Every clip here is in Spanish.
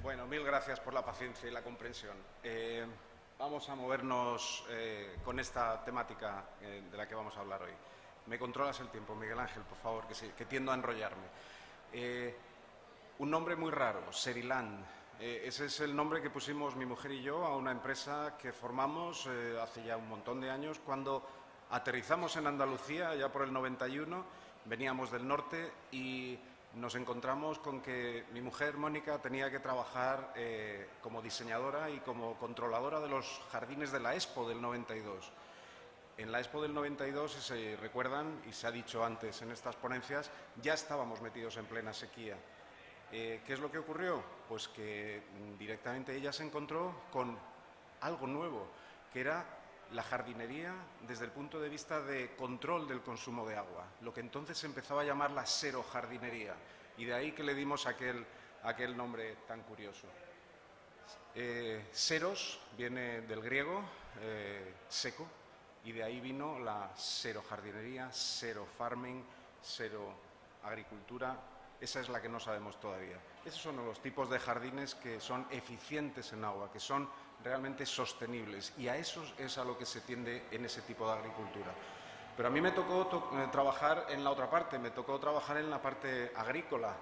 Bueno, mil gracias por la paciencia y la comprensión. Vamos a movernos con esta temática de la que vamos a hablar hoy. ¿Me controlas el tiempo, Miguel Ángel, por favor, que, sí, que tiendo a enrollarme? Un nombre muy raro, Seriland. Ese es el nombre que pusimos mi mujer y yo a una empresa que formamos hace ya un montón de años, cuando aterrizamos en Andalucía, ya por el 91, veníamos del norte y nos encontramos con que mi mujer, Mónica, tenía que trabajar como diseñadora y como controladora de los jardines de la Expo del 92. En la Expo del 92, si se recuerdan, y se ha dicho antes en estas ponencias, ya estábamos metidos en plena sequía. ¿Qué es lo que ocurrió? Pues que directamente ella se encontró con algo nuevo, que era la jardinería desde el punto de vista de control del consumo de agua, lo que entonces se empezaba a llamar la serojardinería, y de ahí que le dimos aquel nombre tan curioso. Seros viene del griego, seco, y de ahí vino la serojardinería, serofarming, seroagricultura. Esa es la que no sabemos todavía. Esos son los tipos de jardines que son eficientes en agua, que son realmente sostenibles, y a eso es a lo que se tiende en ese tipo de agricultura. Pero a mí me tocó trabajar en la otra parte, me tocó trabajar en la parte agrícola,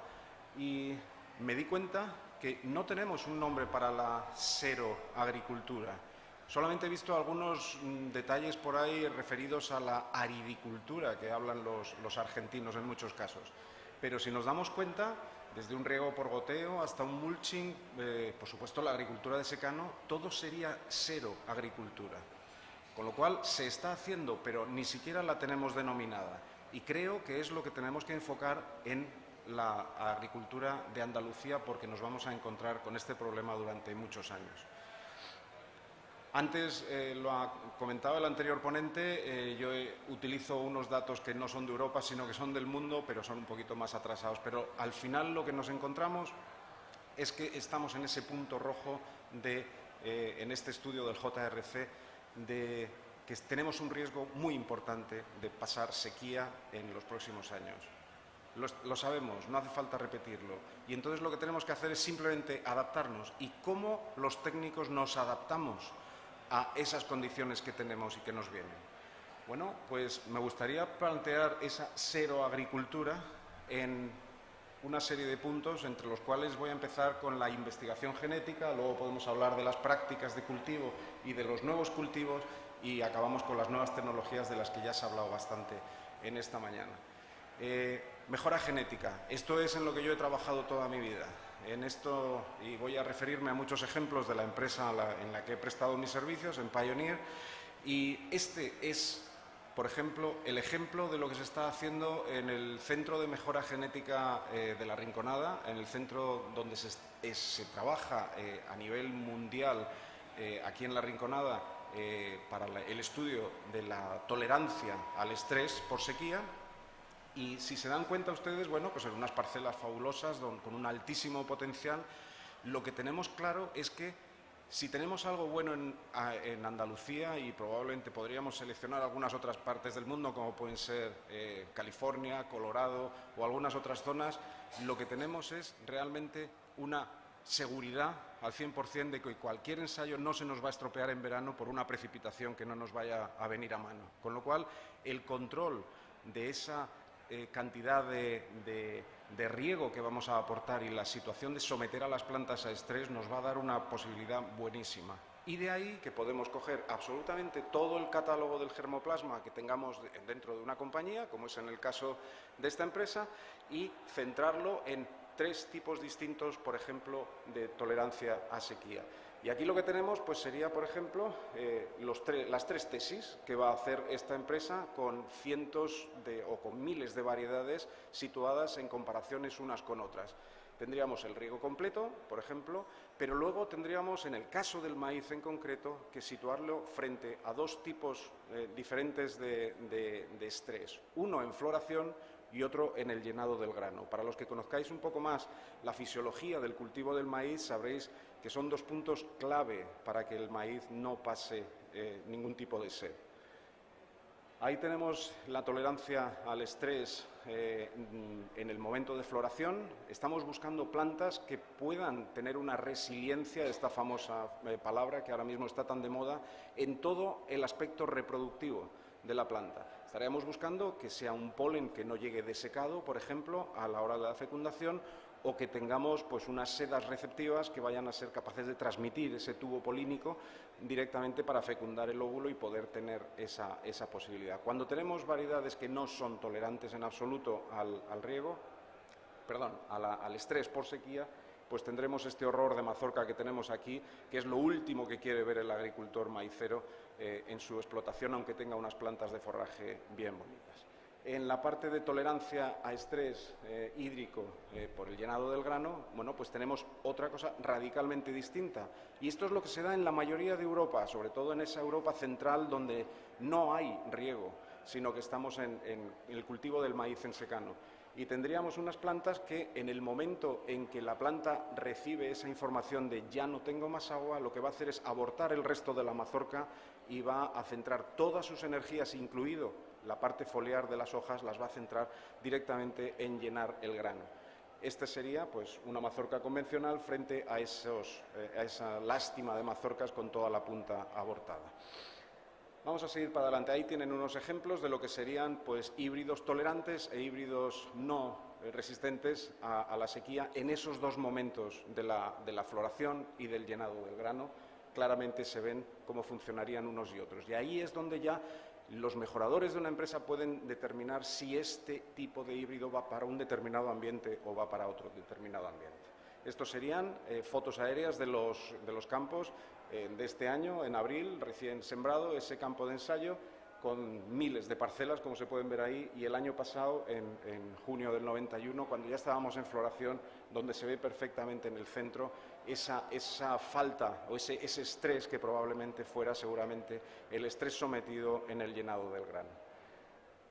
y me di cuenta que no tenemos un nombre para la seroagricultura. Solamente he visto algunos detalles por ahí referidos a la aridicultura, que hablan los argentinos en muchos casos. Pero si nos damos cuenta, desde un riego por goteo hasta un mulching, por supuesto la agricultura de secano, todo sería seroagricultura. Con lo cual se está haciendo, pero ni siquiera la tenemos denominada. Y creo que es lo que tenemos que enfocar en la agricultura de Andalucía, porque nos vamos a encontrar con este problema durante muchos años. Antes lo ha comentado el anterior ponente, yo utilizo unos datos que no son de Europa, sino que son del mundo, pero son un poquito más atrasados. Pero al final lo que nos encontramos es que estamos en ese punto rojo en este estudio del JRC, de que tenemos un riesgo muy importante de pasar sequía en los próximos años. Lo sabemos, no hace falta repetirlo. Y entonces lo que tenemos que hacer es simplemente adaptarnos. ¿Y cómo los técnicos nos adaptamos a esas condiciones que tenemos y que nos vienen? Bueno, pues me gustaría plantear esa seroagricultura en una serie de puntos, entre los cuales voy a empezar con la investigación genética, luego podemos hablar de las prácticas de cultivo y de los nuevos cultivos, y acabamos con las nuevas tecnologías de las que ya se ha hablado bastante en esta mañana. Mejora genética. Esto es en lo que yo he trabajado toda mi vida. En esto, y voy a referirme a muchos ejemplos de la empresa en la que he prestado mis servicios, en Pioneer, y este es, por ejemplo, el ejemplo de lo que se está haciendo en el Centro de Mejora Genética de La Rinconada, en el centro donde se trabaja a nivel mundial aquí en La Rinconada para el estudio de la tolerancia al estrés por sequía. Y si se dan cuenta ustedes, bueno, pues en unas parcelas fabulosas con un altísimo potencial, lo que tenemos claro es que si tenemos algo bueno en Andalucía, y probablemente podríamos seleccionar algunas otras partes del mundo, como pueden ser California, Colorado o algunas otras zonas, lo que tenemos es realmente una seguridad al 100% de que cualquier ensayo no se nos va a estropear en verano por una precipitación que no nos vaya a venir a mano. Con lo cual, el control de esa cantidad de riego que vamos a aportar y la situación de someter a las plantas a estrés nos va a dar una posibilidad buenísima. Y de ahí que podemos coger absolutamente todo el catálogo del germoplasma que tengamos dentro de una compañía, como es en el caso de esta empresa, y centrarlo en 3 tipos distintos, por ejemplo, de tolerancia a sequía. Y aquí lo que tenemos pues sería, por ejemplo, las 3 tesis que va a hacer esta empresa con cientos o con miles de variedades situadas en comparaciones unas con otras. Tendríamos el riego completo, por ejemplo, pero luego tendríamos, en el caso del maíz en concreto, que situarlo frente a 2 tipos diferentes de estrés. Uno en floración y otro en el llenado del grano. Para los que conozcáis un poco más la fisiología del cultivo del maíz, sabréis que son 2 puntos clave para que el maíz no pase ningún tipo de sed. Ahí tenemos la tolerancia al estrés en el momento de floración. Estamos buscando plantas que puedan tener una resiliencia, esta famosa palabra que ahora mismo está tan de moda, en todo el aspecto reproductivo de la planta. Estaríamos buscando que sea un polen que no llegue desecado, por ejemplo, a la hora de la fecundación, o que tengamos pues unas sedas receptivas que vayan a ser capaces de transmitir ese tubo polínico directamente para fecundar el óvulo y poder tener esa posibilidad. Cuando tenemos variedades que no son tolerantes en absoluto al riego, al estrés por sequía, pues tendremos este horror de mazorca que tenemos aquí, que es lo último que quiere ver el agricultor maicero en su explotación, aunque tenga unas plantas de forraje bien bonitas. En la parte de tolerancia a estrés hídrico por el llenado del grano, bueno, pues tenemos otra cosa radicalmente distinta. Y esto es lo que se da en la mayoría de Europa, sobre todo en esa Europa central donde no hay riego, sino que estamos en el cultivo del maíz en secano. Y tendríamos unas plantas que en el momento en que la planta recibe esa información de ya no tengo más agua, lo que va a hacer es abortar el resto de la mazorca y va a centrar todas sus energías, incluido la parte foliar de las hojas, las va a centrar directamente en llenar el grano. Esta sería pues una mazorca convencional frente a esa lástima de mazorcas con toda la punta abortada. Vamos a seguir para adelante. Ahí tienen unos ejemplos de lo que serían pues híbridos tolerantes e híbridos no resistentes a la sequía en esos dos momentos de la floración y del llenado del grano. Claramente se ven cómo funcionarían unos y otros. Y ahí es donde ya los mejoradores de una empresa pueden determinar si este tipo de híbrido va para un determinado ambiente o va para otro determinado ambiente. Estos serían fotos aéreas de los campos de este año, en abril, recién sembrado, ese campo de ensayo, con miles de parcelas, como se pueden ver ahí, y el año pasado, en junio del 91, cuando ya estábamos en floración, donde se ve perfectamente en el centro esa falta o ese estrés que probablemente fuera seguramente el estrés sometido en el llenado del grano.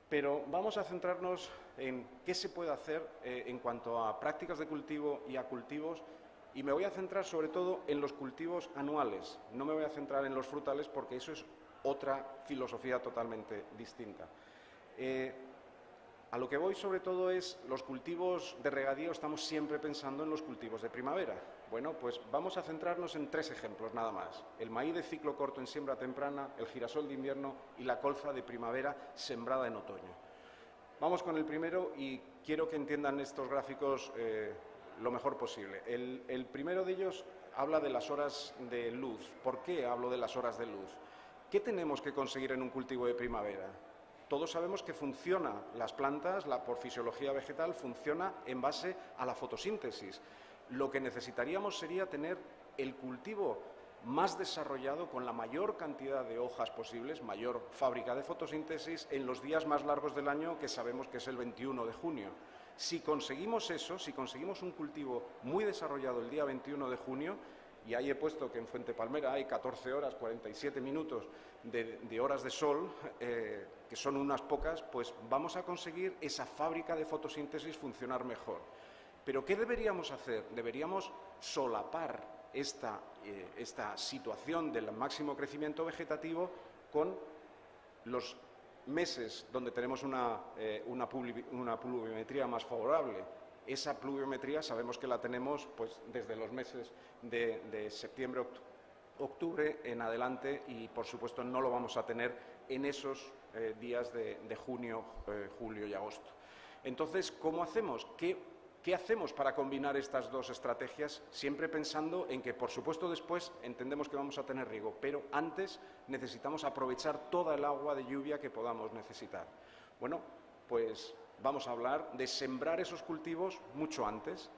Pero vamos a centrarnos en qué se puede hacer en cuanto a prácticas de cultivo y a cultivos, y me voy a centrar sobre todo en los cultivos anuales. No me voy a centrar en los frutales porque eso es otra filosofía totalmente distinta. A lo que voy sobre todo es los cultivos de regadío. Estamos siempre pensando en los cultivos de primavera. Bueno, pues vamos a centrarnos en tres ejemplos nada más. El maíz de ciclo corto en siembra temprana, el girasol de invierno y la colza de primavera sembrada en otoño. Vamos con el primero y quiero que entiendan estos gráficos lo mejor posible. El primero de ellos habla de las horas de luz. ¿Por qué hablo de las horas de luz? ¿Qué tenemos que conseguir en un cultivo de primavera? Todos sabemos que funciona, las plantas, por fisiología vegetal, funciona en base a la fotosíntesis. Lo que necesitaríamos sería tener el cultivo más desarrollado, con la mayor cantidad de hojas posibles, mayor fábrica de fotosíntesis, en los días más largos del año, que sabemos que es el 21 de junio. Si conseguimos eso, si conseguimos un cultivo muy desarrollado el día 21 de junio, y ahí he puesto que en Fuente Palmera hay 14 horas, 47 minutos de horas de sol, que son unas pocas, pues vamos a conseguir esa fábrica de fotosíntesis funcionar mejor. Pero ¿qué deberíamos hacer? Deberíamos solapar esta situación del máximo crecimiento vegetativo con los meses donde tenemos una pluviometría más favorable. Esa pluviometría sabemos que la tenemos pues, desde los meses de septiembre, octubre en adelante, y por supuesto no lo vamos a tener en esos días de junio, julio y agosto. Entonces, ¿cómo hacemos? ¿Qué hacemos para combinar estas dos estrategias? Siempre pensando en que, por supuesto, después entendemos que vamos a tener riego, pero antes necesitamos aprovechar toda el agua de lluvia que podamos necesitar. Bueno, pues vamos a hablar de sembrar esos cultivos mucho antes.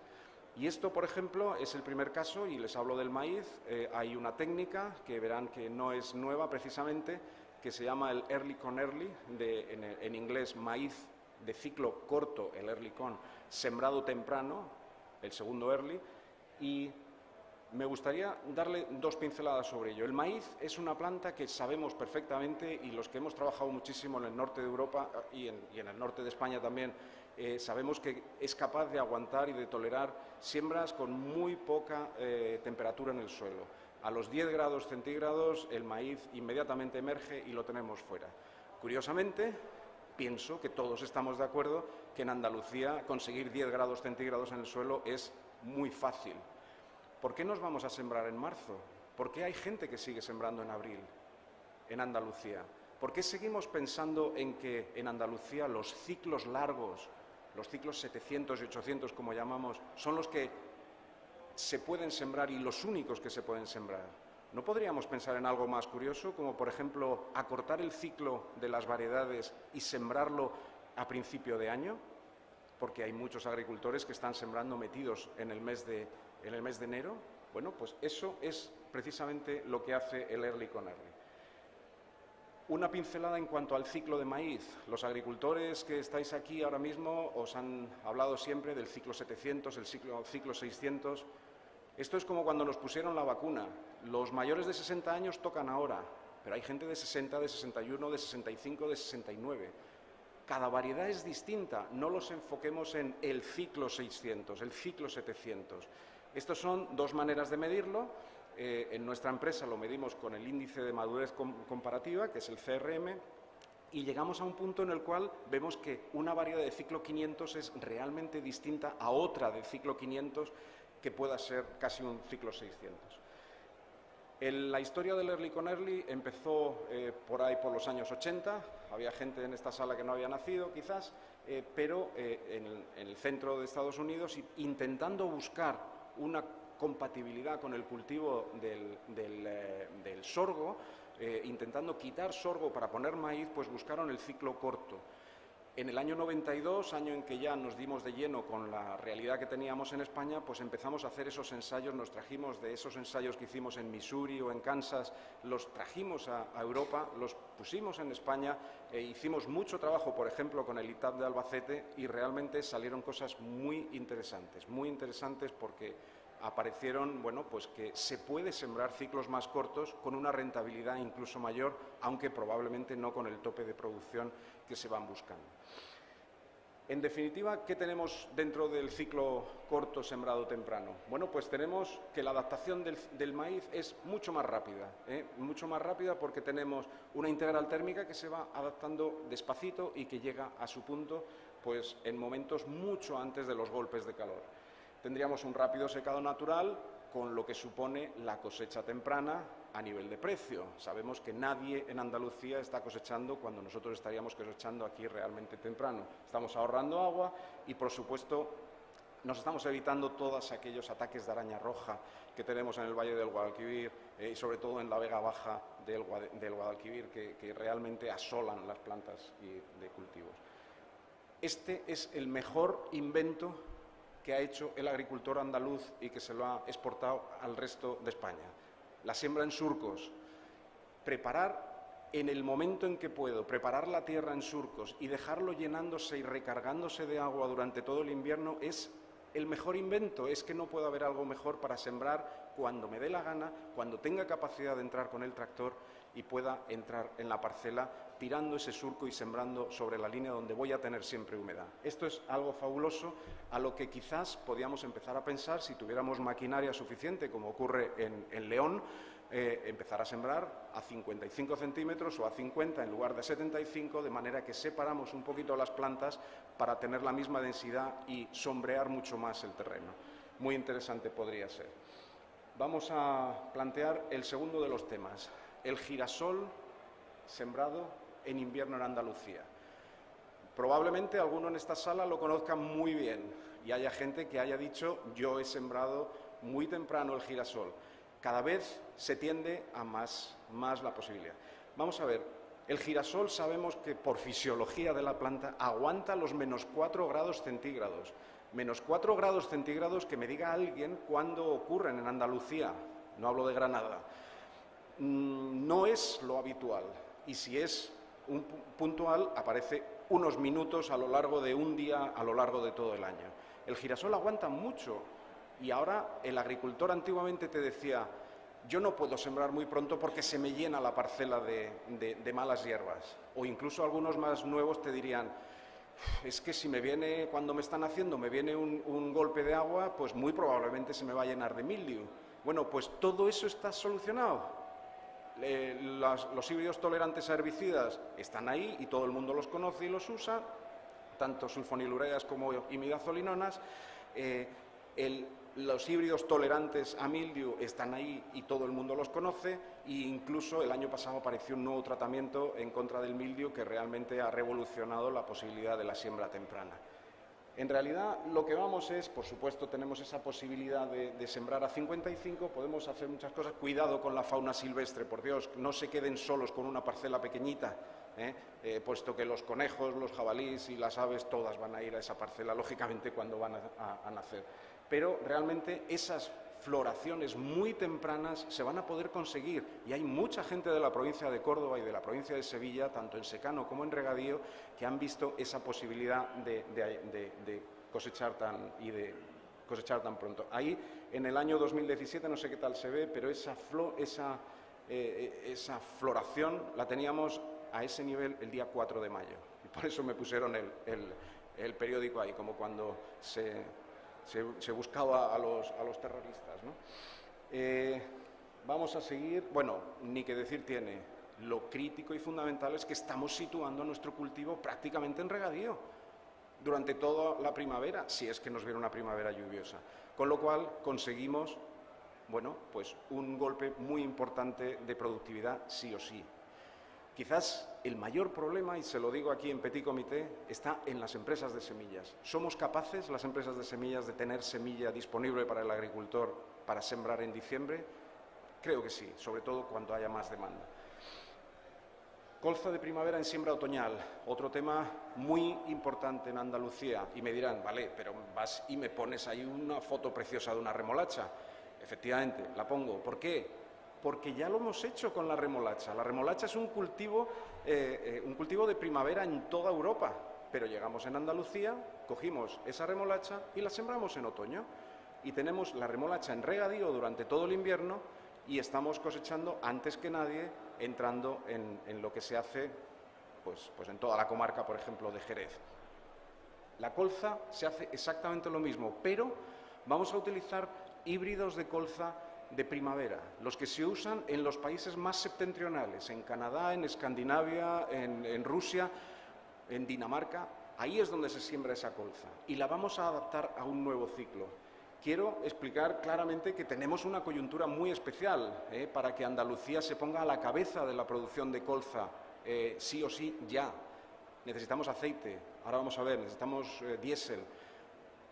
Y esto, por ejemplo, es el primer caso, y les hablo del maíz. Hay una técnica que verán que no es nueva precisamente, que se llama el early con early, en inglés maíz de ciclo corto, el early con, sembrado temprano, el segundo early, y me gustaría darle dos pinceladas sobre ello. El maíz es una planta que sabemos perfectamente, y los que hemos trabajado muchísimo en el norte de Europa y en el norte de España también, sabemos que es capaz de aguantar y de tolerar siembras con muy poca temperatura en el suelo. A los 10 grados centígrados el maíz inmediatamente emerge y lo tenemos fuera. Curiosamente, pienso que todos estamos de acuerdo que en Andalucía conseguir 10 grados centígrados en el suelo es muy fácil. ¿Por qué nos vamos a sembrar en marzo? ¿Por qué hay gente que sigue sembrando en abril en Andalucía? ¿Por qué seguimos pensando en que en Andalucía los ciclos largos, los ciclos 700 y 800 como llamamos, son los que se pueden sembrar y los únicos que se pueden sembrar? ¿No podríamos pensar en algo más curioso, como por ejemplo acortar el ciclo de las variedades y sembrarlo a principio de año? Porque hay muchos agricultores que están sembrando metidos en el mes de enero. Bueno, pues eso es precisamente lo que hace el Early con Early. Una pincelada en cuanto al ciclo de maíz. Los agricultores que estáis aquí ahora mismo os han hablado siempre del ciclo 700, el ciclo 600. Esto es como cuando nos pusieron la vacuna. Los mayores de 60 años tocan ahora, pero hay gente de 60, de 61, de 65, de 69. Cada variedad es distinta. No los enfoquemos en el ciclo 600, el ciclo 700. Estas son dos maneras de medirlo. En nuestra empresa lo medimos con el índice de madurez comparativa, que es el CRM, y llegamos a un punto en el cual vemos que una variedad de ciclo 500 es realmente distinta a otra de ciclo 500 que pueda ser casi un ciclo 600. La historia del Early con Early empezó por ahí por los años 80, había gente en esta sala que no había nacido quizás, pero en el centro de Estados Unidos, intentando buscar una compatibilidad con el cultivo del sorgo, intentando quitar sorgo para poner maíz, pues buscaron el ciclo corto. En el año 92, año en que ya nos dimos de lleno con la realidad que teníamos en España, pues empezamos a hacer esos ensayos, nos trajimos de esos ensayos que hicimos en Missouri o en Kansas, los trajimos a Europa, los pusimos en España, hicimos mucho trabajo, por ejemplo, con el ITAP de Albacete y realmente salieron cosas muy interesantes porque aparecieron, bueno, pues que se puede sembrar ciclos más cortos con una rentabilidad incluso mayor, aunque probablemente no con el tope de producción que se van buscando. En definitiva, ¿qué tenemos dentro del ciclo corto sembrado temprano? Bueno, pues tenemos que la adaptación del maíz es mucho más rápida porque tenemos una integral térmica que se va adaptando despacito y que llega a su punto pues en momentos mucho antes de los golpes de calor. Tendríamos un rápido secado natural, con lo que supone la cosecha temprana a nivel de precio. Sabemos que nadie en Andalucía está cosechando cuando nosotros estaríamos cosechando aquí realmente temprano. Estamos ahorrando agua y, por supuesto, nos estamos evitando todos aquellos ataques de araña roja que tenemos en el Valle del Guadalquivir y sobre todo en la Vega Baja del Guadalquivir, que realmente asolan las plantas de cultivos. Este es el mejor invento que ha hecho el agricultor andaluz y que se lo ha exportado al resto de España. La siembra en surcos. Preparar en el momento en que puedo, preparar la tierra en surcos y dejarlo llenándose y recargándose de agua durante todo el invierno es el mejor invento. Es que no puede haber algo mejor para sembrar cuando me dé la gana, cuando tenga capacidad de entrar con el tractor y pueda entrar en la parcela tirando ese surco y sembrando sobre la línea donde voy a tener siempre humedad. Esto es algo fabuloso a lo que quizás podíamos empezar a pensar si tuviéramos maquinaria suficiente, como ocurre en León, empezar a sembrar a 55 centímetros o a 50 en lugar de 75, de manera que separamos un poquito las plantas para tener la misma densidad y sombrear mucho más el terreno. Muy interesante podría ser. Vamos a plantear el segundo de los temas, el girasol sembrado en invierno en Andalucía. Probablemente alguno en esta sala lo conozca muy bien y haya gente que haya dicho yo he sembrado muy temprano el girasol. Cada vez se tiende a más la posibilidad. Vamos a ver, el girasol sabemos que por fisiología de la planta aguanta los -4 grados centígrados. -4 grados centígrados, que me diga alguien cuándo ocurren en Andalucía, no hablo de Granada. No es lo habitual y si es un puntual aparece unos minutos a lo largo de un día, a lo largo de todo el año. El girasol aguanta mucho y ahora el agricultor antiguamente te decía yo no puedo sembrar muy pronto porque se me llena la parcela de malas hierbas, o incluso algunos más nuevos te dirían es que si me viene, cuando me están haciendo, me viene un golpe de agua, pues muy probablemente se me va a llenar de mildiu. Bueno, pues todo eso está solucionado. Los híbridos tolerantes a herbicidas están ahí y todo el mundo los conoce y los usa, tanto sulfonilureas como imidazolinonas. Los híbridos tolerantes a mildiu están ahí y todo el mundo los conoce, e incluso el año pasado apareció un nuevo tratamiento en contra del mildiu que realmente ha revolucionado la posibilidad de la siembra temprana. En realidad, lo que vamos es, por supuesto, tenemos esa posibilidad de sembrar a 55, podemos hacer muchas cosas. Cuidado con la fauna silvestre, por Dios, no se queden solos con una parcela pequeñita, puesto que los conejos, los jabalíes y las aves todas van a ir a esa parcela, lógicamente, cuando van a nacer. Pero realmente esas floraciones muy tempranas se van a poder conseguir, y hay mucha gente de la provincia de Córdoba y de la provincia de Sevilla, tanto en secano como en regadío, que han visto esa posibilidad de cosechar tan pronto. Ahí, en el año 2017, no sé qué tal se ve, pero esa floración la teníamos a ese nivel el día 4 de mayo, y por eso me pusieron el periódico ahí, como cuando se buscaba a los terroristas, ¿no? Vamos a seguir. Bueno, ni que decir tiene. Lo crítico y fundamental es que estamos situando nuestro cultivo prácticamente en regadío durante toda la primavera, si es que nos viene una primavera lluviosa. Con lo cual conseguimos, bueno, pues un golpe muy importante de productividad sí o sí. Quizás el mayor problema, y se lo digo aquí en Petit Comité, está en las empresas de semillas. ¿Somos capaces, las empresas de semillas, de tener semilla disponible para el agricultor para sembrar en diciembre? Creo que sí, sobre todo cuando haya más demanda. Colza de primavera en siembra otoñal, otro tema muy importante en Andalucía. Y me dirán, vale, pero vas y me pones ahí una foto preciosa de una remolacha. Efectivamente, la pongo. ¿Por qué? Porque ya lo hemos hecho con la remolacha. La remolacha es un cultivo de primavera en toda Europa, pero llegamos en Andalucía, cogimos esa remolacha y la sembramos en otoño. Y tenemos la remolacha en regadío durante todo el invierno y estamos cosechando antes que nadie, entrando en lo que se hace pues en toda la comarca, por ejemplo, de Jerez. La colza se hace exactamente lo mismo, pero vamos a utilizar híbridos de colza de primavera, los que se usan en los países más septentrionales, en Canadá, en Escandinavia, en Rusia, en Dinamarca. Ahí es donde se siembra esa colza y la vamos a adaptar a un nuevo ciclo. Quiero explicar claramente que tenemos una coyuntura muy especial para que Andalucía se ponga a la cabeza de la producción de colza, sí o sí, ya. Necesitamos aceite, ahora vamos a ver, necesitamos diésel.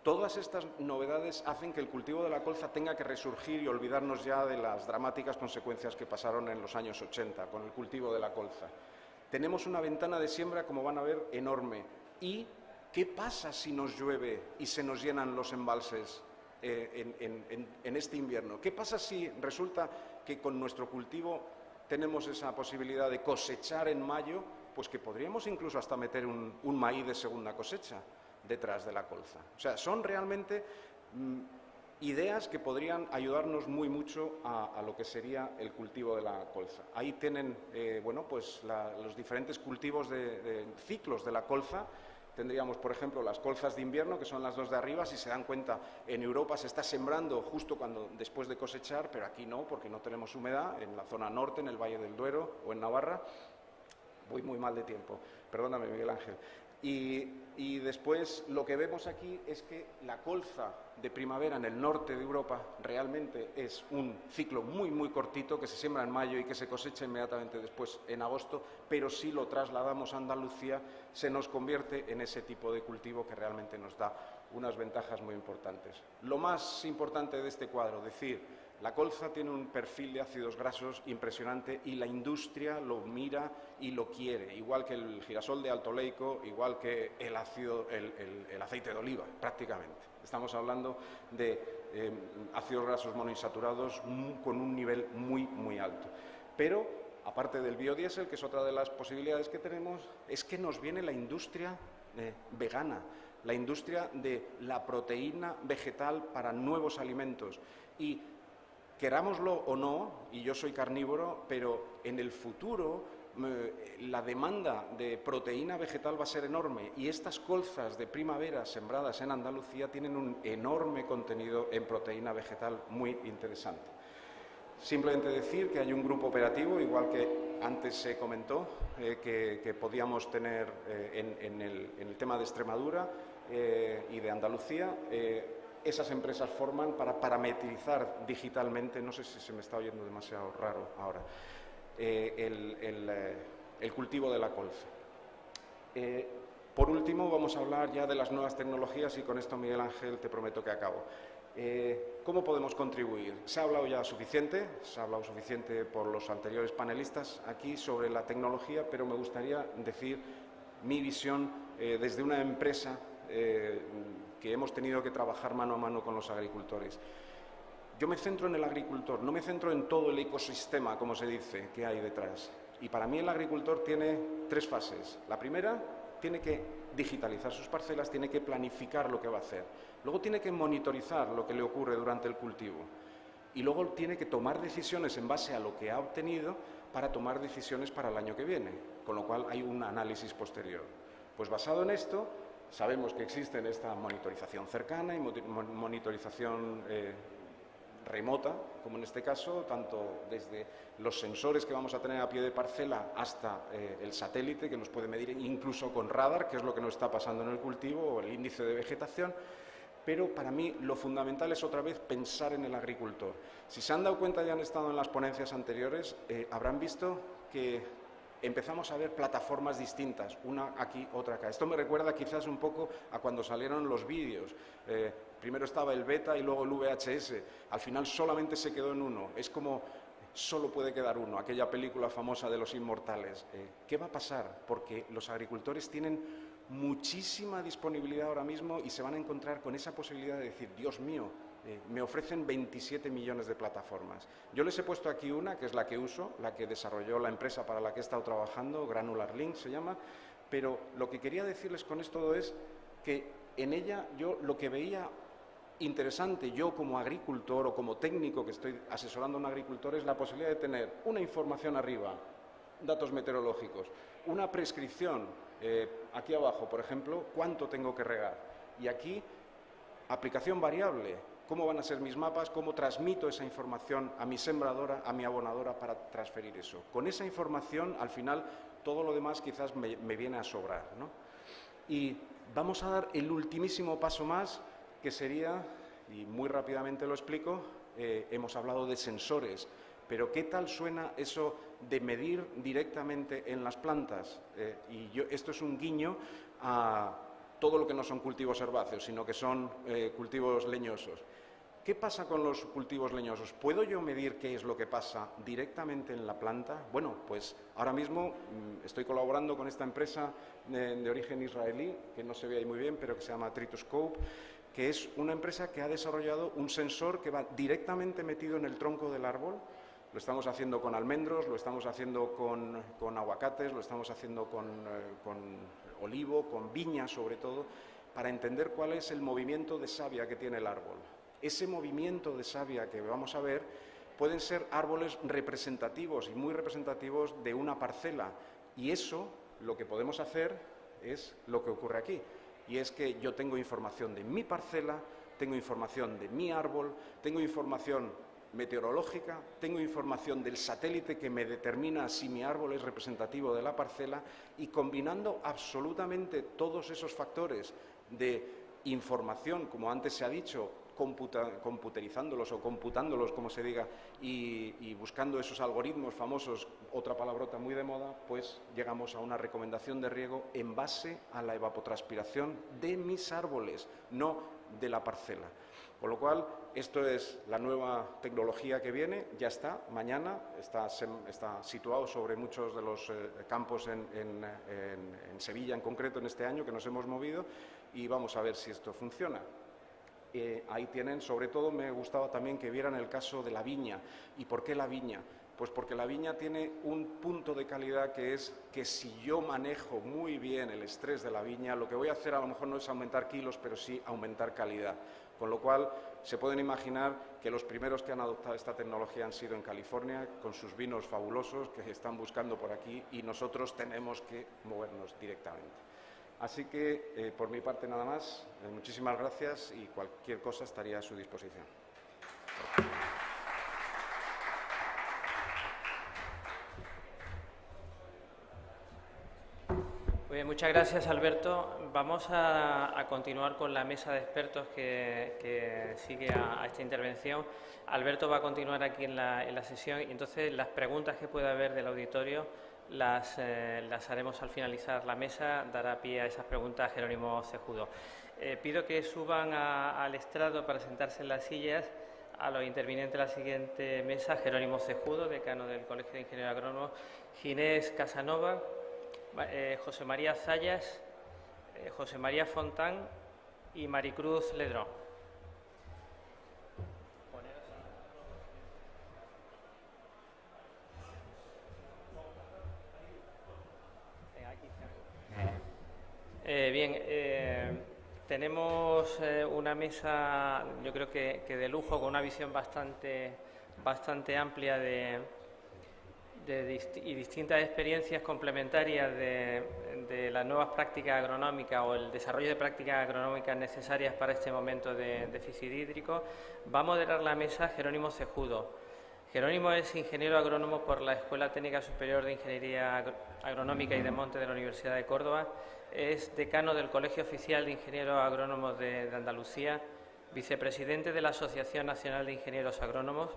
Todas estas novedades hacen que el cultivo de la colza tenga que resurgir y olvidarnos ya de las dramáticas consecuencias que pasaron en los años 80 con el cultivo de la colza. Tenemos una ventana de siembra, como van a ver, enorme. ¿Y qué pasa si nos llueve y se nos llenan los embalses en este invierno? ¿Qué pasa si resulta que con nuestro cultivo tenemos esa posibilidad de cosechar en mayo? Pues que podríamos incluso hasta meter un maíz de segunda cosecha detrás de la colza. O sea, son realmente ideas que podrían ayudarnos muy mucho a lo que sería el cultivo de la colza. Ahí tienen bueno, pues los diferentes cultivos de ciclos de la colza. Tendríamos, por ejemplo, las colzas de invierno, que son las dos de arriba. Si se dan cuenta, en Europa se está sembrando justo después de cosechar, pero aquí no, porque no tenemos humedad, en la zona norte, en el Valle del Duero o en Navarra. Voy muy mal de tiempo, perdóname, Miguel Ángel. Y después lo que vemos aquí es que la colza de primavera en el norte de Europa realmente es un ciclo muy, muy cortito que se siembra en mayo y que se cosecha inmediatamente después en agosto, pero si lo trasladamos a Andalucía se nos convierte en ese tipo de cultivo que realmente nos da unas ventajas muy importantes. Lo más importante de este cuadro, decir, la colza tiene un perfil de ácidos grasos impresionante y la industria lo mira y lo quiere, igual que el girasol de alto oleico, igual que el aceite de oliva, prácticamente. Estamos hablando de ácidos grasos monoinsaturados con un nivel muy, muy alto. Pero, aparte del biodiesel, que es otra de las posibilidades que tenemos, es que nos viene la industria vegana, la industria de la proteína vegetal para nuevos alimentos. Y querámoslo o no, y yo soy carnívoro, pero en el futuro la demanda de proteína vegetal va a ser enorme y estas colzas de primavera sembradas en Andalucía tienen un enorme contenido en proteína vegetal muy interesante. Simplemente decir que hay un grupo operativo, igual que antes se comentó, que podíamos tener en el tema de Extremadura y de Andalucía. Esas empresas forman para parametrizar digitalmente, no sé si se me está oyendo demasiado raro ahora, el cultivo de la colza. Por último, vamos a hablar ya de las nuevas tecnologías y con esto, Miguel Ángel, te prometo que acabo. ¿Cómo podemos contribuir? Se ha hablado ya suficiente, por los anteriores panelistas aquí sobre la tecnología, pero me gustaría decir mi visión desde una empresa que hemos tenido que trabajar mano a mano con los agricultores. Yo me centro en el agricultor, no me centro en todo el ecosistema, como se dice, que hay detrás. Y para mí el agricultor tiene 3 fases. La primera, tiene que digitalizar sus parcelas, tiene que planificar lo que va a hacer. Luego tiene que monitorizar lo que le ocurre durante el cultivo. Y luego tiene que tomar decisiones en base a lo que ha obtenido para tomar decisiones para el año que viene. Con lo cual hay un análisis posterior. Pues basado en esto, sabemos que existe esta monitorización cercana y monitorización remota, como en este caso, tanto desde los sensores que vamos a tener a pie de parcela hasta el satélite, que nos puede medir incluso con radar, que es lo que nos está pasando en el cultivo, o el índice de vegetación. Pero para mí lo fundamental es otra vez pensar en el agricultor. Si se han dado cuenta y han estado en las ponencias anteriores, habrán visto que empezamos a ver plataformas distintas, una aquí, otra acá. Esto me recuerda quizás un poco a cuando salieron los vídeos. Primero estaba el beta y luego el VHS. Al final solamente se quedó en uno. Es como solo puede quedar uno, aquella película famosa de los inmortales. ¿Qué va a pasar? Porque los agricultores tienen muchísima disponibilidad ahora mismo y se van a encontrar con esa posibilidad de decir, Dios mío, me ofrecen 27 millones de plataformas. Yo les he puesto aquí una, que es la que uso, la que desarrolló la empresa para la que he estado trabajando, Granular Link se llama, pero lo que quería decirles con esto es que en ella yo lo que veía interesante, yo como agricultor o como técnico que estoy asesorando a un agricultor, es la posibilidad de tener una información arriba, datos meteorológicos, una prescripción, aquí abajo, por ejemplo, cuánto tengo que regar, y aquí aplicación variable, cómo van a ser mis mapas, cómo transmito esa información a mi sembradora, a mi abonadora para transferir eso. Con esa información, al final, todo lo demás quizás me viene a sobrar, ¿no? Y vamos a dar el ultimísimo paso más, que sería, y muy rápidamente lo explico, hemos hablado de sensores, pero ¿qué tal suena eso de medir directamente en las plantas? Esto es un guiño a todo lo que no son cultivos herbáceos, sino que son cultivos leñosos. ¿Qué pasa con los cultivos leñosos? ¿Puedo yo medir qué es lo que pasa directamente en la planta? Bueno, pues ahora mismo estoy colaborando con esta empresa de origen israelí, que no se ve ahí muy bien, pero que se llama Tritoscope, que es una empresa que ha desarrollado un sensor que va directamente metido en el tronco del árbol. Lo estamos haciendo con almendros, lo estamos haciendo con aguacates, lo estamos haciendo con olivo, con viña sobre todo, para entender cuál es el movimiento de savia que tiene el árbol. Ese movimiento de savia que vamos a ver pueden ser árboles representativos y muy representativos de una parcela. Y eso, lo que podemos hacer es lo que ocurre aquí. Y es que yo tengo información de mi parcela, tengo información de mi árbol, tengo información meteorológica, tengo información del satélite que me determina si mi árbol es representativo de la parcela, y combinando absolutamente todos esos factores de información, como antes se ha dicho, computerizándolos o computándolos, como se diga, y buscando esos algoritmos famosos, otra palabrota muy de moda, pues llegamos a una recomendación de riego en base a la evapotranspiración de mis árboles, no de la parcela. Con lo cual, esto es la nueva tecnología que viene, ya está, mañana, está situado sobre muchos de los campos en Sevilla en concreto en este año que nos hemos movido, y vamos a ver si esto funciona. Ahí tienen, sobre todo me gustaba también que vieran el caso de la viña. ¿Y por qué la viña? Pues porque la viña tiene un punto de calidad, que es que si yo manejo muy bien el estrés de la viña, lo que voy a hacer a lo mejor no es aumentar kilos, pero sí aumentar calidad. Con lo cual, se pueden imaginar que los primeros que han adoptado esta tecnología han sido en California, con sus vinos fabulosos que están buscando por aquí, y nosotros tenemos que movernos directamente. Así que, por mi parte, nada más. Muchísimas gracias y cualquier cosa estaría a su disposición. Muy bien, muchas gracias, Alberto. Vamos a continuar con la mesa de expertos que sigue a esta intervención. Alberto va a continuar aquí en la sesión y entonces las preguntas que pueda haber del auditorio las haremos al finalizar la mesa. Dará pie a esas preguntas a Jerónimo Cejudo. Pido que suban al estrado para sentarse en las sillas a los intervinientes de la siguiente mesa: Jerónimo Cejudo, decano del Colegio de Ingenieros Agrónomos; Ginés Casanova; José María Zayas, José María Fontán y Maricruz Ledrón. Tenemos una mesa, yo creo que de lujo, con una visión bastante amplia y distintas experiencias complementarias de las nuevas prácticas agronómicas o el desarrollo de prácticas agronómicas necesarias para este momento de déficit hídrico. Va a moderar la mesa Jerónimo Cejudo. Jerónimo es ingeniero agrónomo por la Escuela Técnica Superior de Ingeniería Agronómica y de Monte de la Universidad de Córdoba. Es decano del Colegio Oficial de Ingenieros Agrónomos de Andalucía, vicepresidente de la Asociación Nacional de Ingenieros Agrónomos,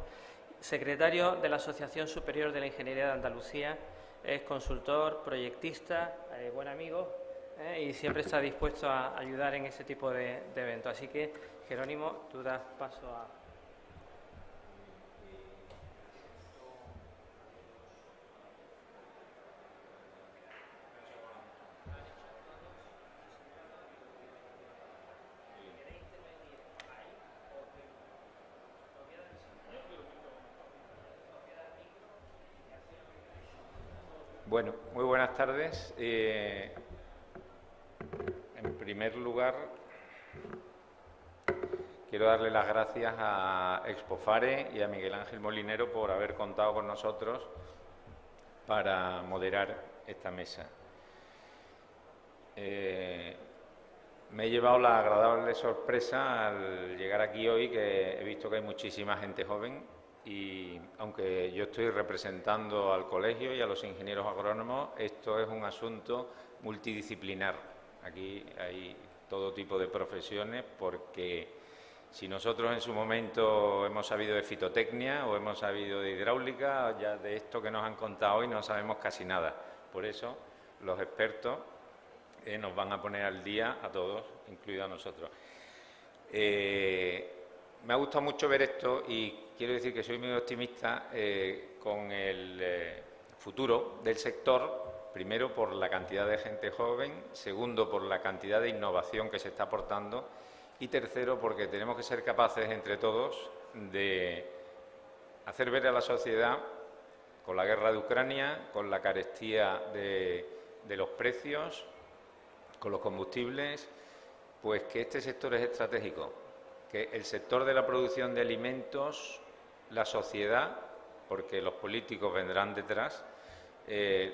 secretario de la Asociación Superior de la Ingeniería de Andalucía, es consultor, proyectista, buen amigo, y siempre está dispuesto a ayudar en ese tipo de eventos. Así que, Jerónimo, tú das paso a... Bueno, muy buenas tardes. En primer lugar, quiero darle las gracias a Expofare y a Miguel Ángel Molinero por haber contado con nosotros para moderar esta mesa. Me he llevado la agradable sorpresa al llegar aquí hoy, que he visto que hay muchísima gente joven. Y aunque yo estoy representando al colegio y a los ingenieros agrónomos, esto es un asunto multidisciplinar. Aquí hay todo tipo de profesiones, porque si nosotros en su momento hemos sabido de fitotecnia o hemos sabido de hidráulica, ya de esto que nos han contado hoy no sabemos casi nada. Por eso los expertos nos van a poner al día a todos, incluido a nosotros. Me ha gustado mucho ver esto y quiero decir que soy muy optimista con el futuro del sector, primero por la cantidad de gente joven, segundo por la cantidad de innovación que se está aportando y tercero porque tenemos que ser capaces entre todos de hacer ver a la sociedad, con la guerra de Ucrania, con la carestía de los precios, con los combustibles, pues que este sector es estratégico, que el sector de la producción de alimentos, la sociedad, porque los políticos vendrán detrás,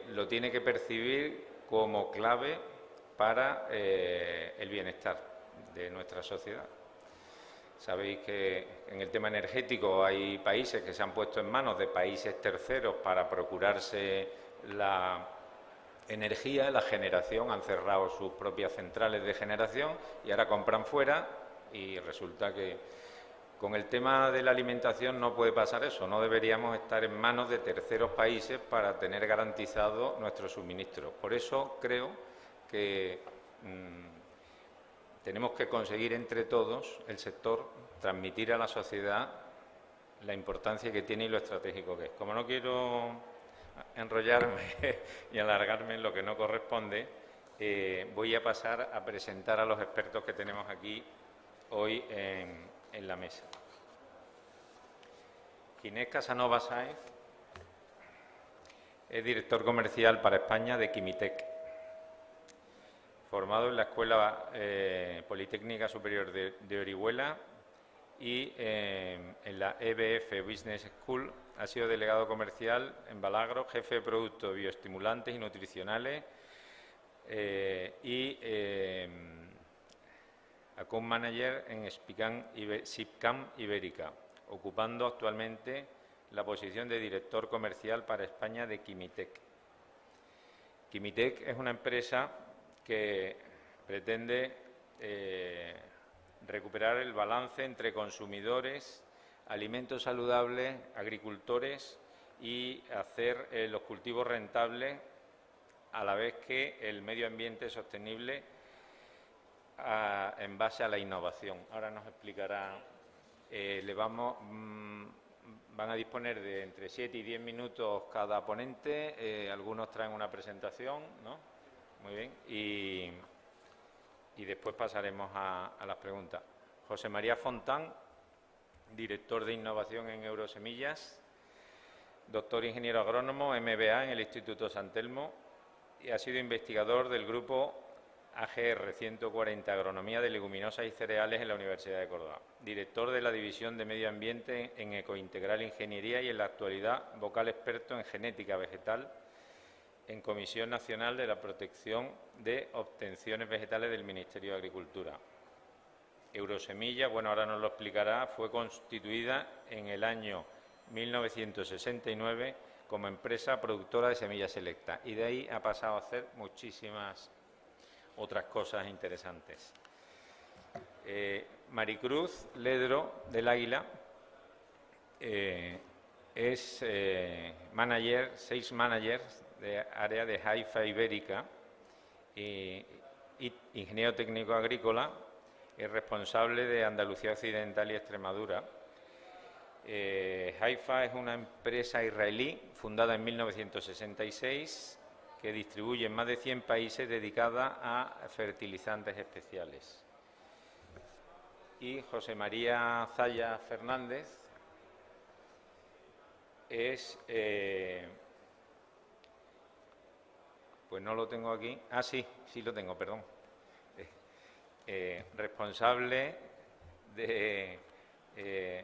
lo tiene que percibir como clave para el bienestar de nuestra sociedad. Sabéis que en el tema energético hay países que se han puesto en manos de países terceros para procurarse la energía, la generación, han cerrado sus propias centrales de generación y ahora compran fuera. Y resulta que con el tema de la alimentación no puede pasar eso, no deberíamos estar en manos de terceros países para tener garantizado nuestro suministro. Por eso creo que tenemos que conseguir entre todos, el sector, transmitir a la sociedad la importancia que tiene y lo estratégico que es. Como no quiero enrollarme y alargarme en lo que no corresponde, voy a pasar a presentar a los expertos que tenemos aquí hoy en la mesa. Ginés Casanova Sáenz es director comercial para España de Quimitec, formado en la Escuela Politécnica Superior de Orihuela y en la EBF Business School. Ha sido delegado comercial en Balagro, jefe de productos bioestimulantes y nutricionales y Account Manager en SIPCAM Ibérica, ocupando actualmente la posición de director comercial para España de Quimitec. Quimitec es una empresa que pretende recuperar el balance entre consumidores, alimentos saludables, agricultores y hacer los cultivos rentables a la vez que el medio ambiente sostenible en base a la innovación. Ahora nos explicará, van a disponer de entre 7 y 10 minutos cada ponente, algunos traen una presentación, ¿no? Muy bien, y después pasaremos a las preguntas. José María Fontán, director de Innovación en Eurosemillas, doctor ingeniero agrónomo, MBA en el Instituto San Telmo, y ha sido investigador del grupo AGR 140, Agronomía de Leguminosas y Cereales en la Universidad de Córdoba, director de la División de Medio Ambiente en Ecointegral Ingeniería y en la actualidad vocal experto en genética vegetal en Comisión Nacional de la Protección de Obtenciones Vegetales del Ministerio de Agricultura. Eurosemilla, bueno, ahora nos lo explicará, fue constituida en el año 1969 como empresa productora de semillas selectas y de ahí ha pasado a hacer muchísimas otras cosas interesantes. Maricruz Ledro del Águila es sales manager de área de Haifa Ibérica y ingeniero técnico agrícola y responsable de Andalucía Occidental y Extremadura. Haifa es una empresa israelí fundada en 1966 que distribuye en más de 100 países dedicada a fertilizantes especiales. Y José María Zaya Fernández es, pues no lo tengo aquí, sí lo tengo, perdón, responsable de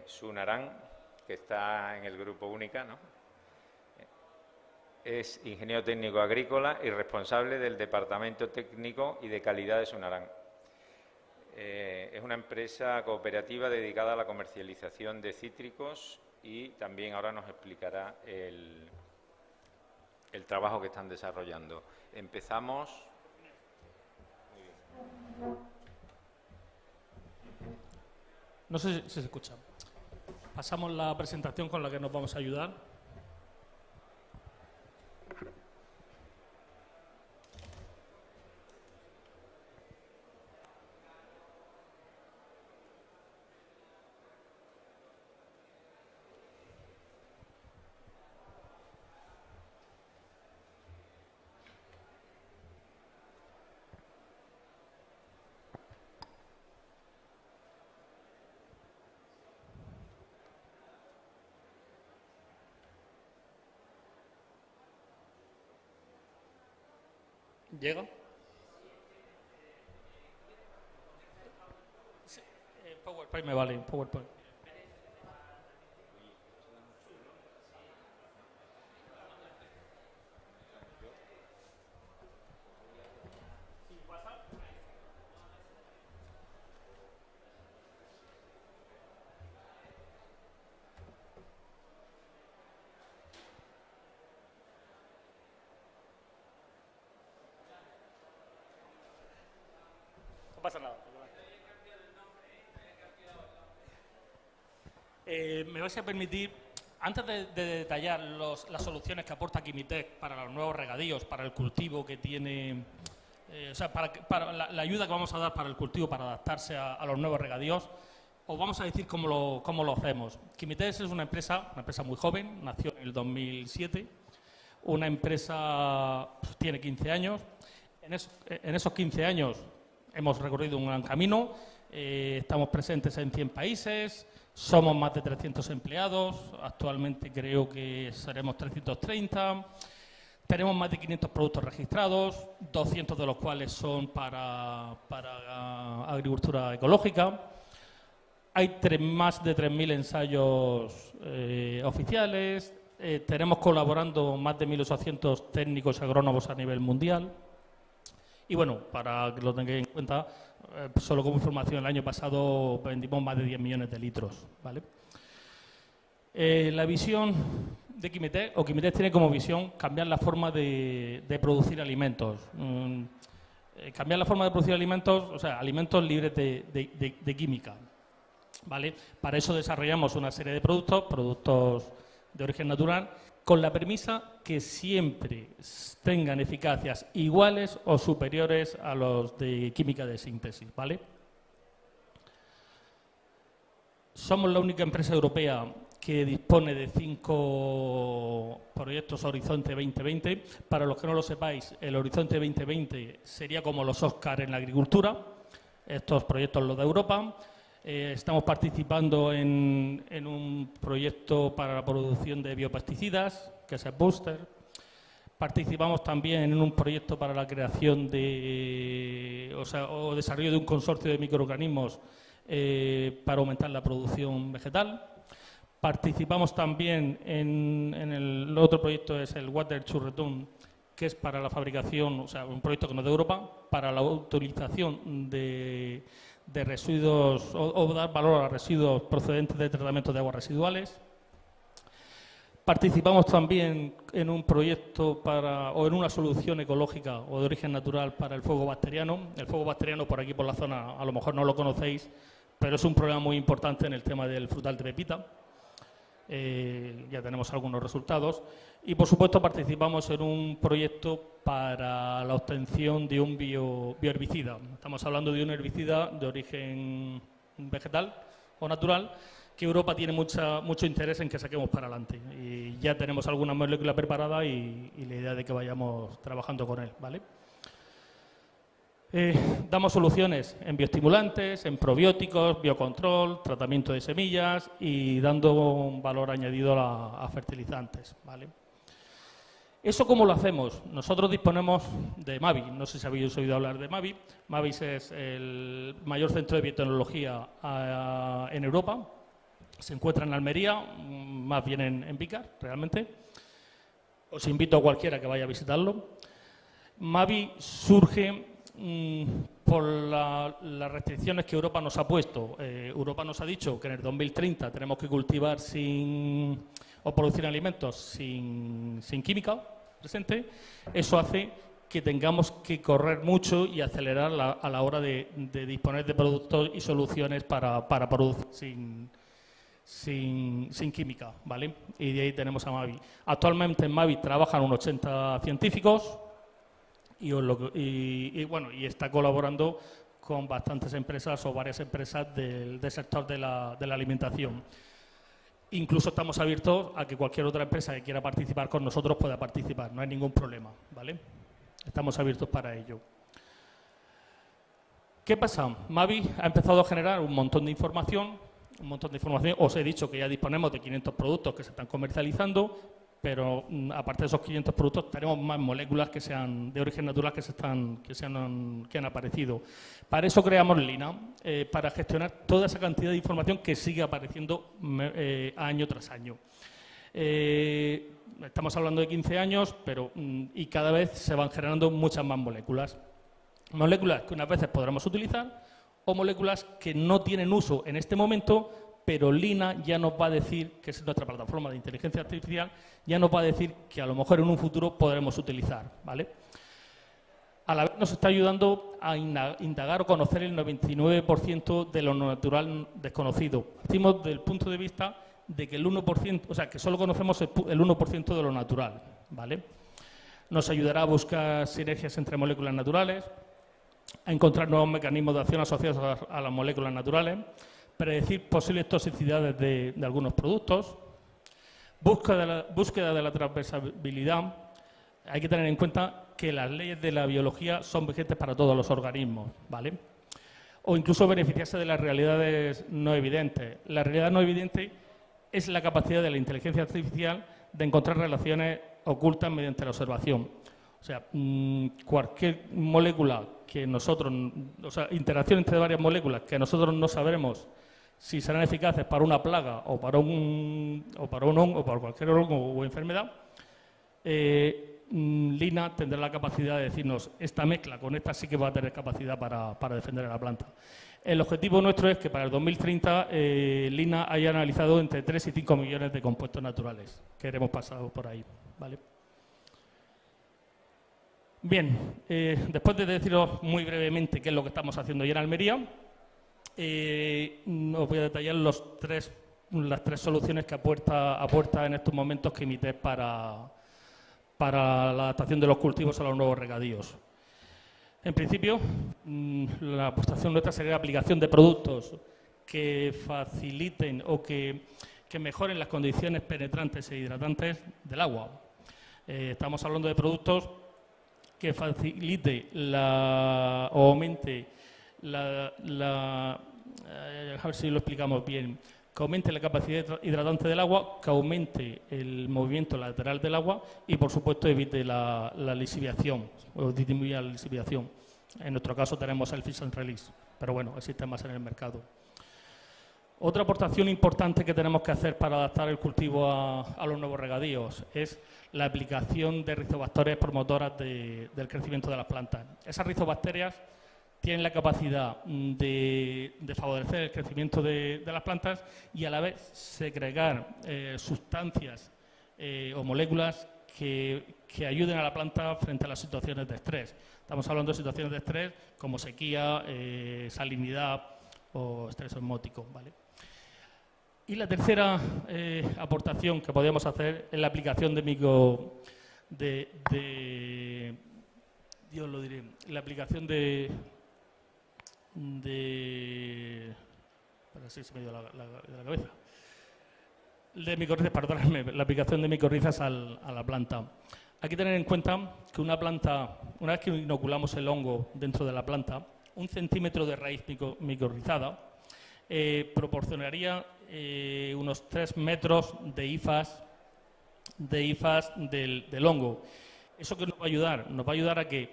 Sunarán, que está en el grupo Única, ¿no? Es ingeniero técnico agrícola y responsable del Departamento Técnico y de Calidad de Sunarán. Es una empresa cooperativa dedicada a la comercialización de cítricos y también ahora nos explicará el trabajo que están desarrollando. Empezamos. No sé si se escucha. Pasamos la presentación con la que nos vamos a ayudar. ¿Llega? Sí, PowerPoint me vale, PowerPoint. No pasa nada. Me vais a permitir, antes de detallar las soluciones que aporta Químitec para los nuevos regadíos, para el cultivo que tiene, o sea, para la ayuda que vamos a dar para el cultivo, para adaptarse a los nuevos regadíos, os vamos a decir cómo lo hacemos. Químitec es una empresa muy joven, nació en el 2007, una empresa tiene 15 años, en esos 15 años hemos recorrido un gran camino, estamos presentes en 100 países, somos más de 300 empleados, actualmente creo que seremos 330, tenemos más de 500 productos registrados, 200 de los cuales son para agricultura ecológica. Hay más de 3.000 ensayos oficiales, tenemos colaborando más de 1.800 técnicos agrónomos a nivel mundial. Y bueno, para que lo tengáis en cuenta, solo como información, el año pasado vendimos más de 10 millones de litros, ¿vale? La visión de Químitec, Químitec tiene como visión cambiar la forma de producir alimentos. cambiar la forma de producir alimentos, o sea, alimentos libres de química, ¿vale? Para eso desarrollamos una serie de productos de origen natural, con la premisa que siempre tengan eficacias iguales o superiores a los de química de síntesis, ¿vale? Somos la única empresa europea que dispone de 5 proyectos Horizonte 2020. Para los que no lo sepáis, el Horizonte 2020 sería como los Oscar en la agricultura, estos proyectos los de Europa. Estamos participando en un proyecto para la producción de biopesticidas, que es el Booster. Participamos también en un proyecto para la creación o desarrollo de un consorcio de microorganismos para aumentar la producción vegetal. Participamos también en el otro proyecto, es el Water to Return, que es para la fabricación, o sea, un proyecto que no es de Europa, para la utilización de residuos o dar valor a los residuos procedentes de tratamiento de aguas residuales. Participamos también en un proyecto o en una solución ecológica o de origen natural para el fuego bacteriano. El fuego bacteriano, por aquí por la zona, a lo mejor no lo conocéis, pero es un problema muy importante en el tema del frutal de pepita. Ya tenemos algunos resultados. Y, por supuesto, participamos en un proyecto para la obtención de un bioherbicida. Estamos hablando de un herbicida de origen vegetal o natural que Europa tiene mucho interés en que saquemos para adelante. Y ya tenemos alguna molécula preparada y la idea de que vayamos trabajando con él, ¿vale? Damos soluciones en bioestimulantes, en probióticos, biocontrol, tratamiento de semillas y dando un valor añadido a fertilizantes, ¿vale? ¿Eso cómo lo hacemos? Nosotros disponemos de Mavi. No sé si habéis oído hablar de Mavi. Mavi es el mayor centro de biotecnología en Europa. Se encuentra en Almería, más bien en Vícar, realmente. Os invito a cualquiera que vaya a visitarlo. Mavi surge por las restricciones que Europa nos ha puesto. Europa nos ha dicho que en el 2030 tenemos que cultivar o producir alimentos sin química presente. Eso hace que tengamos que correr mucho y acelerar a la hora de disponer de productos y soluciones para producir sin química, ¿vale? Y de ahí tenemos a Mavi. Actualmente en Mavi trabajan unos 80 científicos y está colaborando con bastantes empresas o varias empresas del sector de la alimentación. Incluso estamos abiertos a que cualquier otra empresa que quiera participar con nosotros pueda participar, no hay ningún problema, ¿vale? Estamos abiertos para ello. ¿Qué pasa? Mavi ha empezado a generar un montón de información. Os he dicho que ya disponemos de 500 productos que se están comercializando, pero aparte de esos 500 productos tenemos más moléculas que sean de origen natural que han aparecido. Para eso creamos Lina, para gestionar toda esa cantidad de información que sigue apareciendo año tras año. Estamos hablando de 15 años, y cada vez se van generando muchas más moléculas. Moléculas que unas veces podremos utilizar o moléculas que no tienen uso en este momento, pero Lina ya nos va a decir, que es nuestra plataforma de inteligencia artificial, ya nos va a decir que a lo mejor en un futuro podremos utilizar, ¿vale? A la vez nos está ayudando a indagar o conocer el 99% de lo natural desconocido. Partimos del punto de vista de que el 1%, o sea, que solo conocemos el 1% de lo natural, ¿vale? Nos ayudará a buscar sinergias entre moléculas naturales, a encontrar nuevos mecanismos de acción asociados a las moléculas naturales, predecir posibles toxicidades de algunos productos, búsqueda de la transversabilidad. Hay que tener en cuenta que las leyes de la biología son vigentes para todos los organismos, ¿vale? O incluso beneficiarse de las realidades no evidentes. La realidad no evidente es la capacidad de la inteligencia artificial de encontrar relaciones ocultas mediante la observación. O sea, cualquier molécula que interacción entre varias moléculas que nosotros no sabremos si serán eficaces para una plaga o para un hongo o para cualquier hongo o enfermedad, Lina tendrá la capacidad de decirnos esta mezcla con esta sí que va a tener capacidad para defender a la planta. El objetivo nuestro es que para el 2030 Lina haya analizado entre 3 y 5 millones de compuestos naturales que hemos pasado por ahí, ¿vale? Bien, después de deciros muy brevemente qué es lo que estamos haciendo ya en Almería, os voy a detallar las tres soluciones que apuesta en estos momentos Quimité para la adaptación de los cultivos a los nuevos regadíos. En principio, la aportación nuestra sería la aplicación de productos que faciliten o que mejoren las condiciones penetrantes e hidratantes del agua. Estamos hablando de productos que facilite o aumente a ver si lo explicamos bien, que aumente la capacidad hidratante del agua, que aumente el movimiento lateral del agua y, por supuesto, evite la lisiviación o disminuya la lisiviación. En nuestro caso tenemos el Fish and Release, pero bueno, existen más en el mercado. Otra aportación importante que tenemos que hacer para adaptar el cultivo a los nuevos regadíos es la aplicación de rizobacterias promotoras del crecimiento de las plantas. Esas rizobacterias tienen la capacidad de favorecer el crecimiento de las plantas y a la vez segregar sustancias o moléculas que ayuden a la planta frente a las situaciones de estrés. Estamos hablando de situaciones de estrés como sequía, salinidad o estrés osmótico, ¿vale? Y la tercera aportación que podríamos hacer es la aplicación la aplicación de micorrizas, perdóname, la aplicación de micorrizas a la planta. Hay que tener en cuenta que una planta, una vez que inoculamos el hongo dentro de la planta, 1 centímetro de raíz micorrizada proporcionaría unos 3 metros de hifas del hongo. ¿Eso qué nos va a ayudar? Nos va a ayudar a que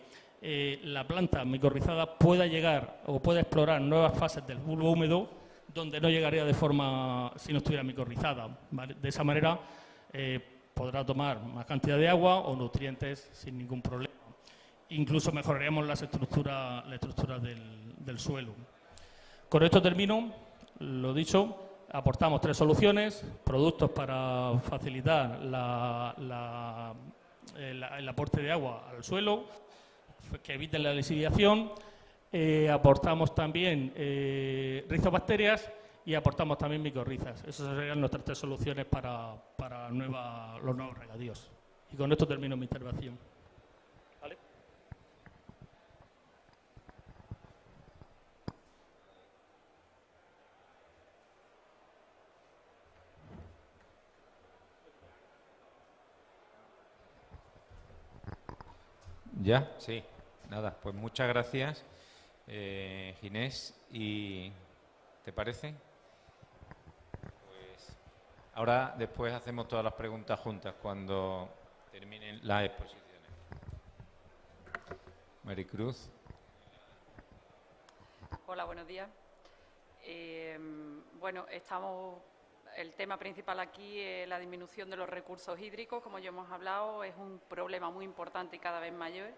la planta micorrizada pueda llegar o pueda explorar nuevas fases del bulbo húmedo donde no llegaría de forma si no estuviera micorrizada, ¿vale? De esa manera podrá tomar más cantidad de agua o nutrientes sin ningún problema. Incluso mejoraríamos la estructura del suelo. Con esto termino. Lo dicho, aportamos 3 soluciones: productos para facilitar el aporte de agua al suelo, que eviten la lisiviación, aportamos también rizobacterias y aportamos también micorrizas. Esas serían nuestras 3 soluciones para los nuevos regadíos. Y con esto termino mi intervención. ¿Vale? ¿Ya? Sí. Nada, pues muchas gracias, Ginés. ¿Y te parece? Pues ahora después hacemos todas las preguntas juntas cuando terminen las exposiciones. Maricruz. Hola, buenos días. Bueno, el tema principal aquí es la disminución de los recursos hídricos. Como ya hemos hablado, es un problema muy importante y cada vez mayor,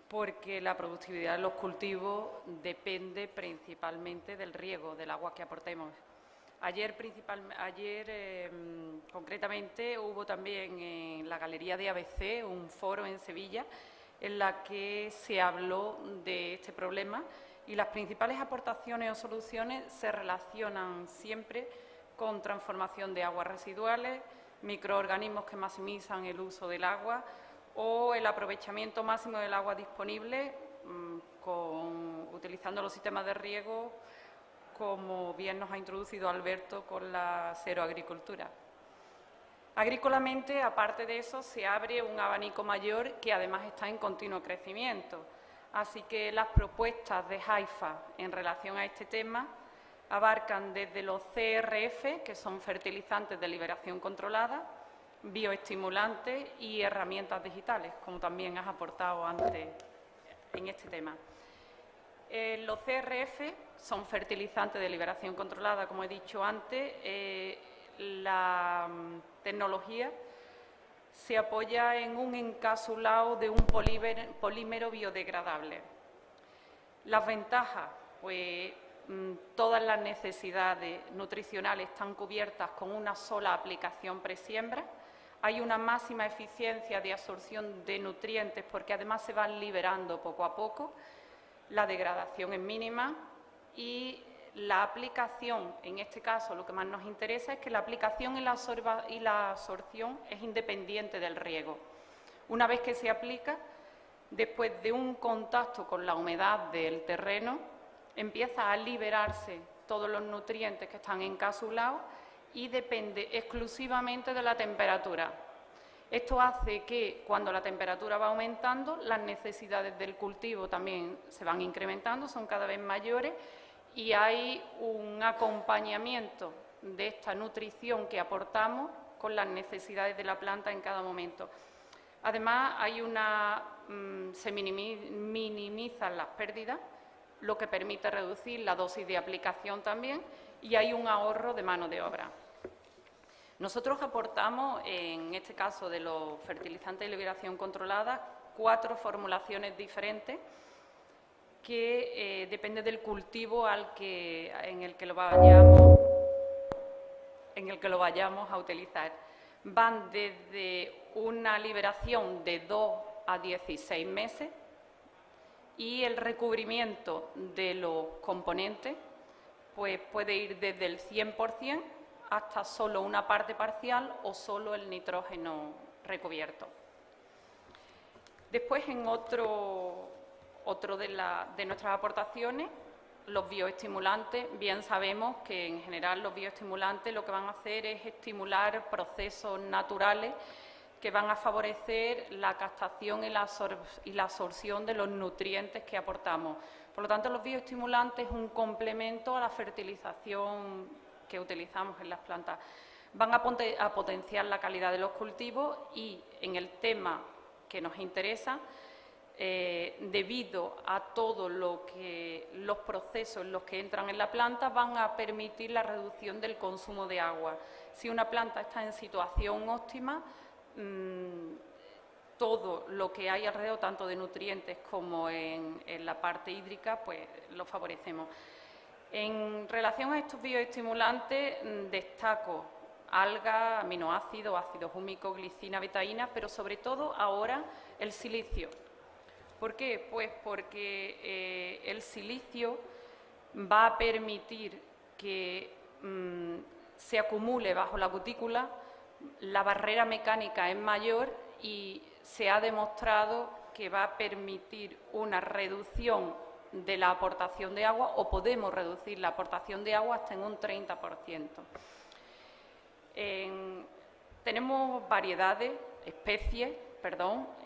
porque la productividad de los cultivos depende principalmente del riego, del agua que aportemos. Ayer concretamente hubo también en la Galería de ABC un foro en Sevilla en la que se habló de este problema, y las principales aportaciones o soluciones se relacionan siempre con transformación de aguas residuales, microorganismos que maximizan el uso del agua o el aprovechamiento máximo del agua disponible utilizando los sistemas de riego, como bien nos ha introducido Alberto con la ceroagricultura. Agrícolamente, aparte de eso, se abre un abanico mayor que además está en continuo crecimiento. Así que las propuestas de Haifa en relación a este tema abarcan desde los CRF, que son fertilizantes de liberación controlada, bioestimulantes y herramientas digitales, como también has aportado antes en este tema. Los CRF son fertilizantes de liberación controlada, como he dicho antes. La tecnología se apoya en un encapsulado de un polímero biodegradable. Las ventajas, pues todas las necesidades nutricionales están cubiertas con una sola aplicación presiembra. hay una máxima eficiencia de absorción de nutrientes porque además se van liberando poco a poco, la degradación es mínima y la aplicación, en este caso lo que más nos interesa es que la aplicación y la absorción es independiente del riego. Una vez que se aplica, después de un contacto con la humedad del terreno, empieza a liberarse todos los nutrientes que están encapsulados y depende exclusivamente de la temperatura. Esto hace que cuando la temperatura va aumentando, las necesidades del cultivo también se van incrementando, son cada vez mayores y hay un acompañamiento de esta nutrición que aportamos con las necesidades de la planta en cada momento. Además, se minimizan las pérdidas, lo que permite reducir la dosis de aplicación también y hay un ahorro de mano de obra. Nosotros aportamos, en este caso de los fertilizantes de liberación controlada, 4 formulaciones diferentes que depende del cultivo en el que lo vayamos a utilizar. Van desde una liberación de 2 a 16 meses y el recubrimiento de los componentes pues puede ir desde el 100% hasta solo una parte parcial o solo el nitrógeno recubierto. Después, en otro de nuestras aportaciones, los bioestimulantes. Bien sabemos que en general los bioestimulantes lo que van a hacer es estimular procesos naturales que van a favorecer la captación y la absorción de los nutrientes que aportamos. Por lo tanto, los bioestimulantes es un complemento a la fertilización que utilizamos en las plantas. Van a potenciar la calidad de los cultivos y en el tema que nos interesa, debido a todos los procesos en los que entran en la planta, van a permitir la reducción del consumo de agua. Si una planta está en situación óptima, todo lo que hay alrededor, tanto de nutrientes como en la parte hídrica, pues lo favorecemos. En relación a estos bioestimulantes, destaco algas, aminoácidos, ácidos húmicos, glicina, betaína, pero sobre todo ahora el silicio. ¿Por qué? Pues porque el silicio va a permitir que se acumule bajo la cutícula, la barrera mecánica es mayor y se ha demostrado que va a permitir una reducción de la aportación de agua o podemos reducir la aportación de agua hasta en un 30%. Tenemos especies,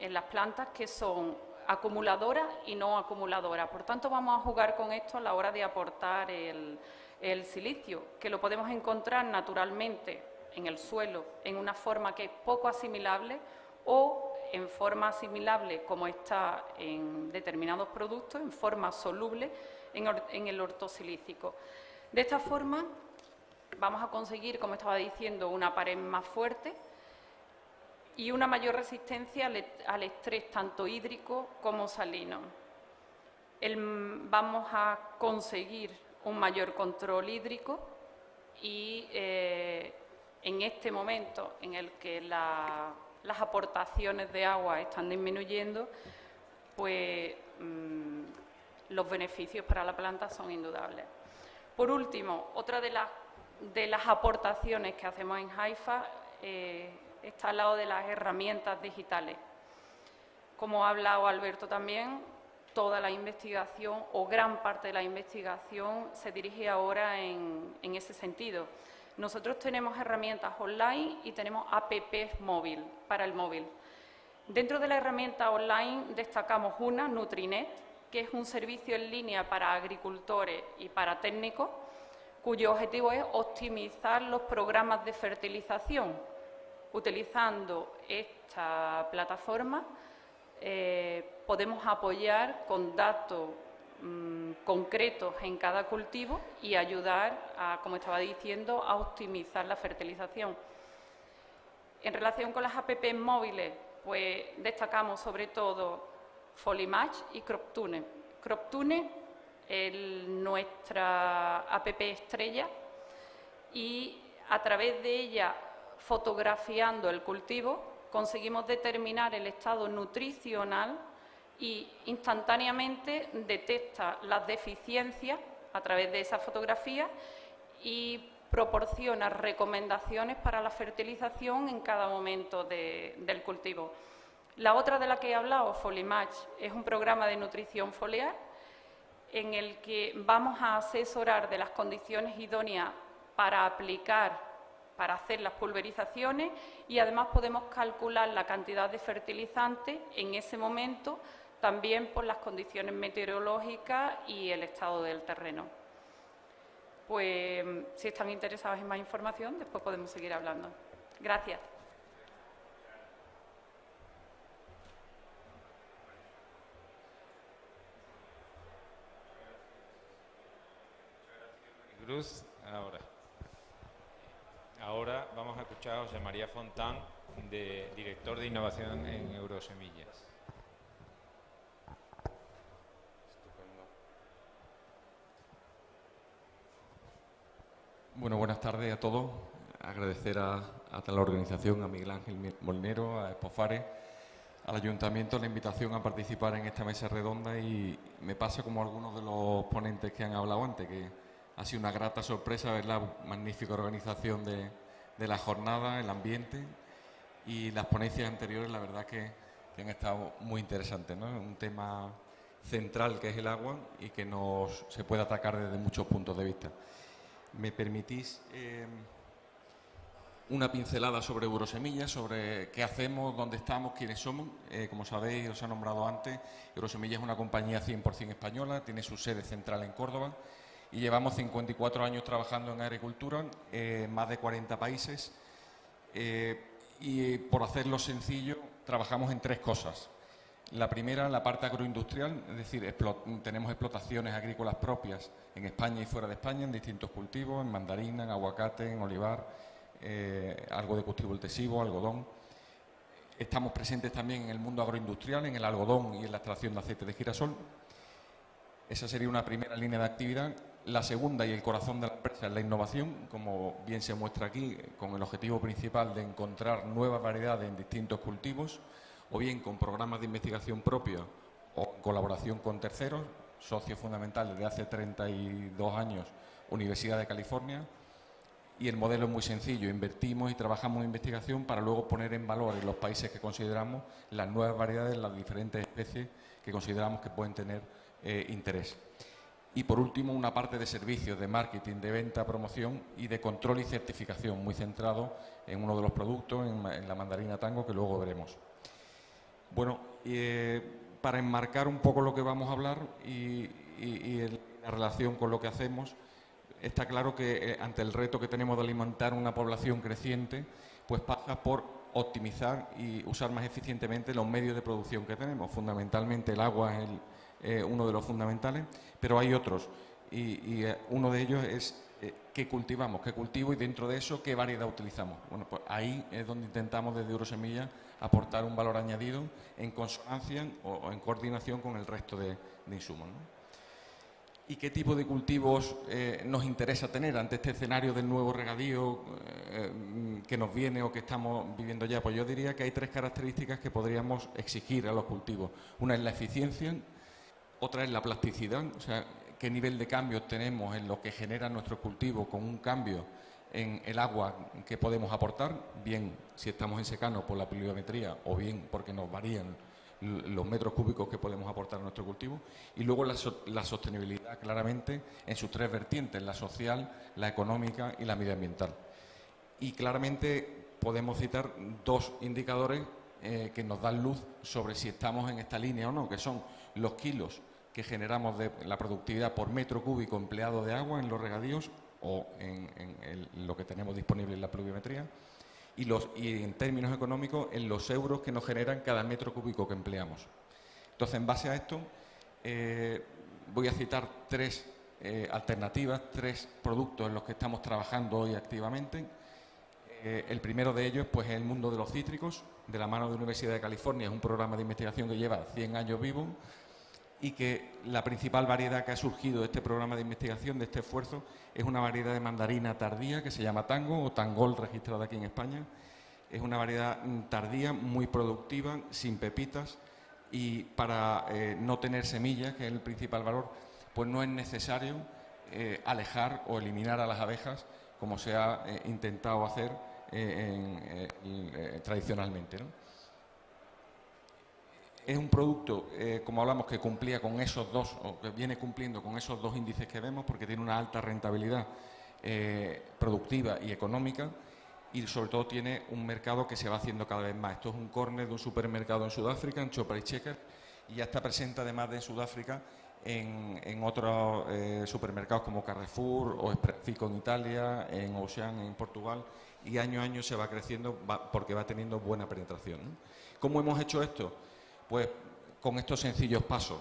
en las plantas que son acumuladoras y no acumuladoras. Por tanto, vamos a jugar con esto a la hora de aportar el silicio, que lo podemos encontrar naturalmente en el suelo en una forma que es poco asimilable o en forma asimilable, como está en determinados productos, en forma soluble en el ortosilícico. De esta forma vamos a conseguir, como estaba diciendo, una pared más fuerte y una mayor resistencia al estrés tanto hídrico como salino. Vamos a conseguir un mayor control hídrico y en este momento en el que las aportaciones de agua están disminuyendo, pues los beneficios para la planta son indudables. Por último, otra de las aportaciones que hacemos en Haifa está al lado de las herramientas digitales. Como ha hablado Alberto también, toda la investigación o gran parte de la investigación se dirige ahora en ese sentido. Nosotros tenemos herramientas online y tenemos apps móvil para el móvil. Dentro de la herramienta online destacamos una, Nutrinet, que es un servicio en línea para agricultores y para técnicos, cuyo objetivo es optimizar los programas de fertilización. Utilizando esta plataforma podemos apoyar con datos concretos en cada cultivo y ayudar a, como estaba diciendo, a optimizar la fertilización. En relación con las apps móviles, pues destacamos sobre todo Folimatch y CropTune. CropTune es nuestra app estrella y a través de ella fotografiando el cultivo, conseguimos determinar el estado nutricional y instantáneamente detecta las deficiencias a través de esa fotografía y proporciona recomendaciones para la fertilización en cada momento del cultivo. La otra de la que he hablado, Folimatch, es un programa de nutrición foliar en el que vamos a asesorar de las condiciones idóneas para aplicar, para hacer las pulverizaciones, y además podemos calcular la cantidad de fertilizante en ese momento, también por las condiciones meteorológicas y el estado del terreno. Pues si están interesados en más información, después podemos seguir hablando. Gracias. Cruz, ahora vamos a escuchar a José María Fontán, director de innovación en Eurosemillas. Estupendo. Bueno, buenas tardes a todos. Agradecer a la organización, a Miguel Ángel Molinero, a Expofare, al Ayuntamiento la invitación a participar en esta mesa redonda, y me pasa como algunos de los ponentes que han hablado antes, que ha sido una grata sorpresa ver la magnífica organización de la jornada, el ambiente y las ponencias anteriores. La verdad que han estado muy interesantes, ¿no? Un tema central que es el agua y que se puede atacar desde muchos puntos de vista. ¿Me permitís una pincelada sobre Eurosemillas, sobre qué hacemos, dónde estamos, quiénes somos? Como sabéis, os ha nombrado antes, Eurosemillas es una compañía 100% española, tiene su sede central en Córdoba, y llevamos 54 años trabajando en agricultura, en más de 40 países, y por hacerlo sencillo, trabajamos en tres cosas. La primera, la parte agroindustrial, es decir, tenemos explotaciones agrícolas propias en España y fuera de España, en distintos cultivos, en mandarina, en aguacate, en olivar, algo de cultivo intensivo, algodón. Estamos presentes también en el mundo agroindustrial, en el algodón y en la extracción de aceite de girasol. Esa sería una primera línea de actividad. La segunda y el corazón de la empresa es la innovación, como bien se muestra aquí, con el objetivo principal de encontrar nuevas variedades en distintos cultivos, o bien con programas de investigación propios o en colaboración con terceros, socios fundamentales de hace 32 años, Universidad de California. Y el modelo es muy sencillo: invertimos y trabajamos en investigación para luego poner en valor en los países que consideramos las nuevas variedades, las diferentes especies que consideramos que pueden tener interés. Y por último, una parte de servicios, de marketing, de venta, promoción y de control y certificación, muy centrado en uno de los productos, en la mandarina tango, que luego veremos. Bueno, para enmarcar un poco lo que vamos a hablar y la relación con lo que hacemos, está claro que ante el reto que tenemos de alimentar una población creciente, pues pasa por optimizar y usar más eficientemente los medios de producción que tenemos. Fundamentalmente el agua es uno de los fundamentales, pero hay otros, y uno de ellos es qué cultivamos, qué cultivo, y dentro de eso qué variedad utilizamos. Bueno, pues ahí es donde intentamos desde Eurosemillas aportar un valor añadido en consonancia o en coordinación con el resto de insumos, ¿no? ¿Y qué tipo de cultivos nos interesa tener ante este escenario del nuevo regadío que nos viene o que estamos viviendo ya? Pues yo diría que hay tres características que podríamos exigir a los cultivos. Una es la eficiencia, otra es la plasticidad, o sea, qué nivel de cambio tenemos en lo que genera nuestro cultivo con un cambio en el agua que podemos aportar, bien si estamos en secano por la pluviometría o bien porque nos varían los metros cúbicos que podemos aportar a nuestro cultivo. Y luego la sostenibilidad, claramente, en sus tres vertientes: la social, la económica y la medioambiental. Y claramente podemos citar dos indicadores que nos dan luz sobre si estamos en esta línea o no, que son los kilos que generamos de la productividad por metro cúbico empleado de agua en los regadíos o en lo que tenemos disponible en la pluviometría, y en términos económicos en los euros que nos generan cada metro cúbico que empleamos. Entonces, en base a esto, voy a citar tres alternativas, tres productos en los que estamos trabajando hoy activamente. El primero de ellos, pues, es el mundo de los cítricos, de la mano de la Universidad de California. Es un programa de investigación que lleva 100 años vivo y que la principal variedad que ha surgido de este programa de investigación, de este esfuerzo, es una variedad de mandarina tardía que se llama Tango o Tangol, registrada aquí en España. Es una variedad tardía, muy productiva, sin pepitas, y para no tener semillas, que es el principal valor, pues no es necesario alejar o eliminar a las abejas como se ha intentado hacer tradicionalmente, ¿no? Es un producto, como hablamos, que cumplía con esos dos, o que viene cumpliendo con esos dos índices que vemos, porque tiene una alta rentabilidad productiva y económica, y sobre todo tiene un mercado que se va haciendo cada vez más. Esto es un córner de un supermercado en Sudáfrica, en Chopra y Checker, y ya está presente además de en Sudáfrica en otros supermercados como Carrefour o Fico en Italia, en Auchan en Portugal, y año a año se va creciendo porque va teniendo buena penetración, ¿no? ¿Cómo hemos hecho esto? Pues con estos sencillos pasos.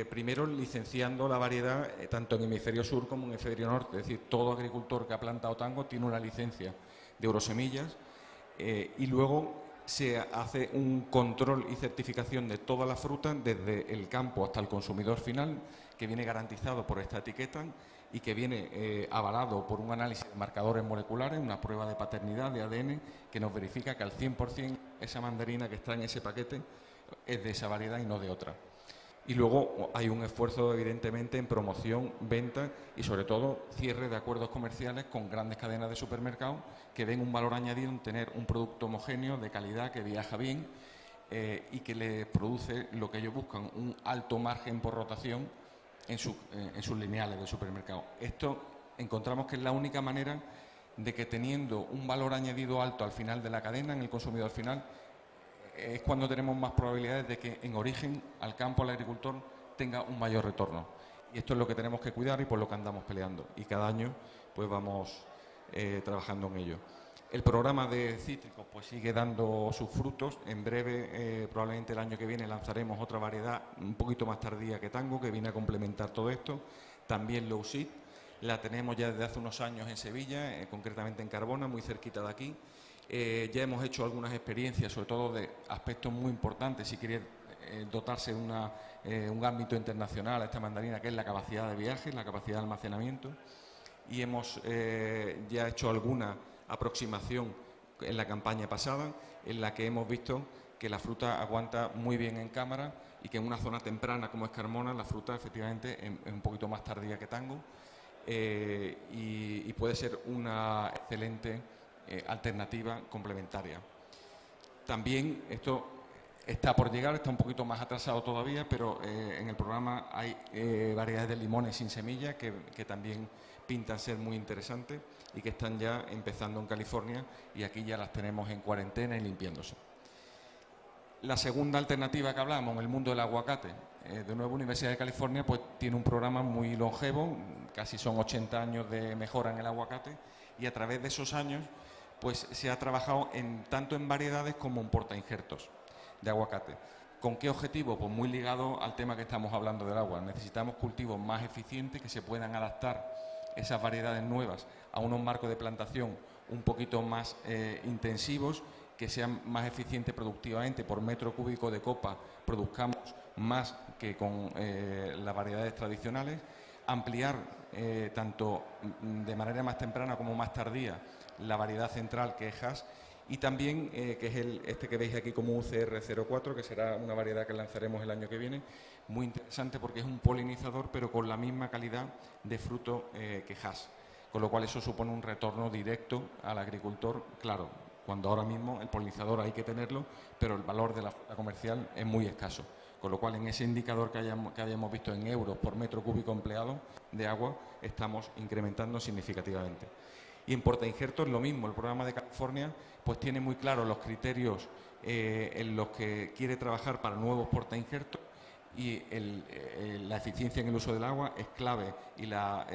Primero, licenciando la variedad tanto en hemisferio sur como en hemisferio norte. Es decir, todo agricultor que ha plantado tango tiene una licencia de Eurosemillas, y luego se hace un control y certificación de toda la fruta desde el campo hasta el consumidor final, que viene garantizado por esta etiqueta y que viene avalado por un análisis de marcadores moleculares, una prueba de paternidad de ADN que nos verifica que al 100% esa mandarina que está en ese paquete es de esa variedad y no de otra. Y luego hay un esfuerzo, evidentemente, en promoción, venta y, sobre todo, cierre de acuerdos comerciales con grandes cadenas de supermercados que ven un valor añadido en tener un producto homogéneo, de calidad, que viaja bien y que les produce lo que ellos buscan, un alto margen por rotación en sus lineales de supermercado. Esto encontramos que es la única manera de que, teniendo un valor añadido alto al final de la cadena, en el consumidor final, es cuando tenemos más probabilidades de que en origen al campo, al agricultor, tenga un mayor retorno. Y esto es lo que tenemos que cuidar y por lo que andamos peleando. Y cada año pues vamos trabajando en ello. El programa de cítricos pues sigue dando sus frutos. En breve, probablemente el año que viene, lanzaremos otra variedad un poquito más tardía que Tango, que viene a complementar todo esto. También Low Seed. La tenemos ya desde hace unos años en Sevilla, concretamente en Carbona, muy cerquita de aquí. Ya hemos hecho algunas experiencias, sobre todo de aspectos muy importantes, si quiere dotarse de un ámbito internacional a esta mandarina, que es la capacidad de viaje, la capacidad de almacenamiento, y hemos ya hecho alguna aproximación en la campaña pasada, en la que hemos visto que la fruta aguanta muy bien en cámara y que en una zona temprana como es Carmona, la fruta efectivamente es un poquito más tardía que Tango, y puede ser una excelente alternativa complementaria. También esto está por llegar, está un poquito más atrasado todavía, pero en el programa hay variedades de limones sin semilla que también pintan ser muy interesantes y que están ya empezando en California, y aquí ya las tenemos en cuarentena y limpiándose. La segunda alternativa que hablamos, en el mundo del aguacate, de nuevo Universidad de California pues tiene un programa muy longevo, casi son 80 años de mejora en el aguacate, y a través de esos años pues se ha trabajado tanto en variedades como en portainjertos de aguacate. ¿Con qué objetivo? Pues muy ligado al tema que estamos hablando del agua. Necesitamos cultivos más eficientes, que se puedan adaptar esas variedades nuevas a unos marcos de plantación un poquito más intensivos, que sean más eficientes productivamente. Por metro cúbico de copa produzcamos más que con las variedades tradicionales. Ampliar tanto de manera más temprana como más tardía la variedad central, que es Hass, y también que es este que veis aquí como UCR04, que será una variedad que lanzaremos el año que viene, muy interesante porque es un polinizador pero con la misma calidad de fruto que Hass, con lo cual eso supone un retorno directo al agricultor, claro, cuando ahora mismo el polinizador hay que tenerlo, pero el valor de la fruta comercial es muy escaso, con lo cual en ese indicador que hayamos visto en euros por metro cúbico empleado de agua, estamos incrementando significativamente. Y en portainjertos lo mismo, el programa de California pues tiene muy claros los criterios en los que quiere trabajar para nuevos portainjertos, y la eficiencia en el uso del agua es clave, y la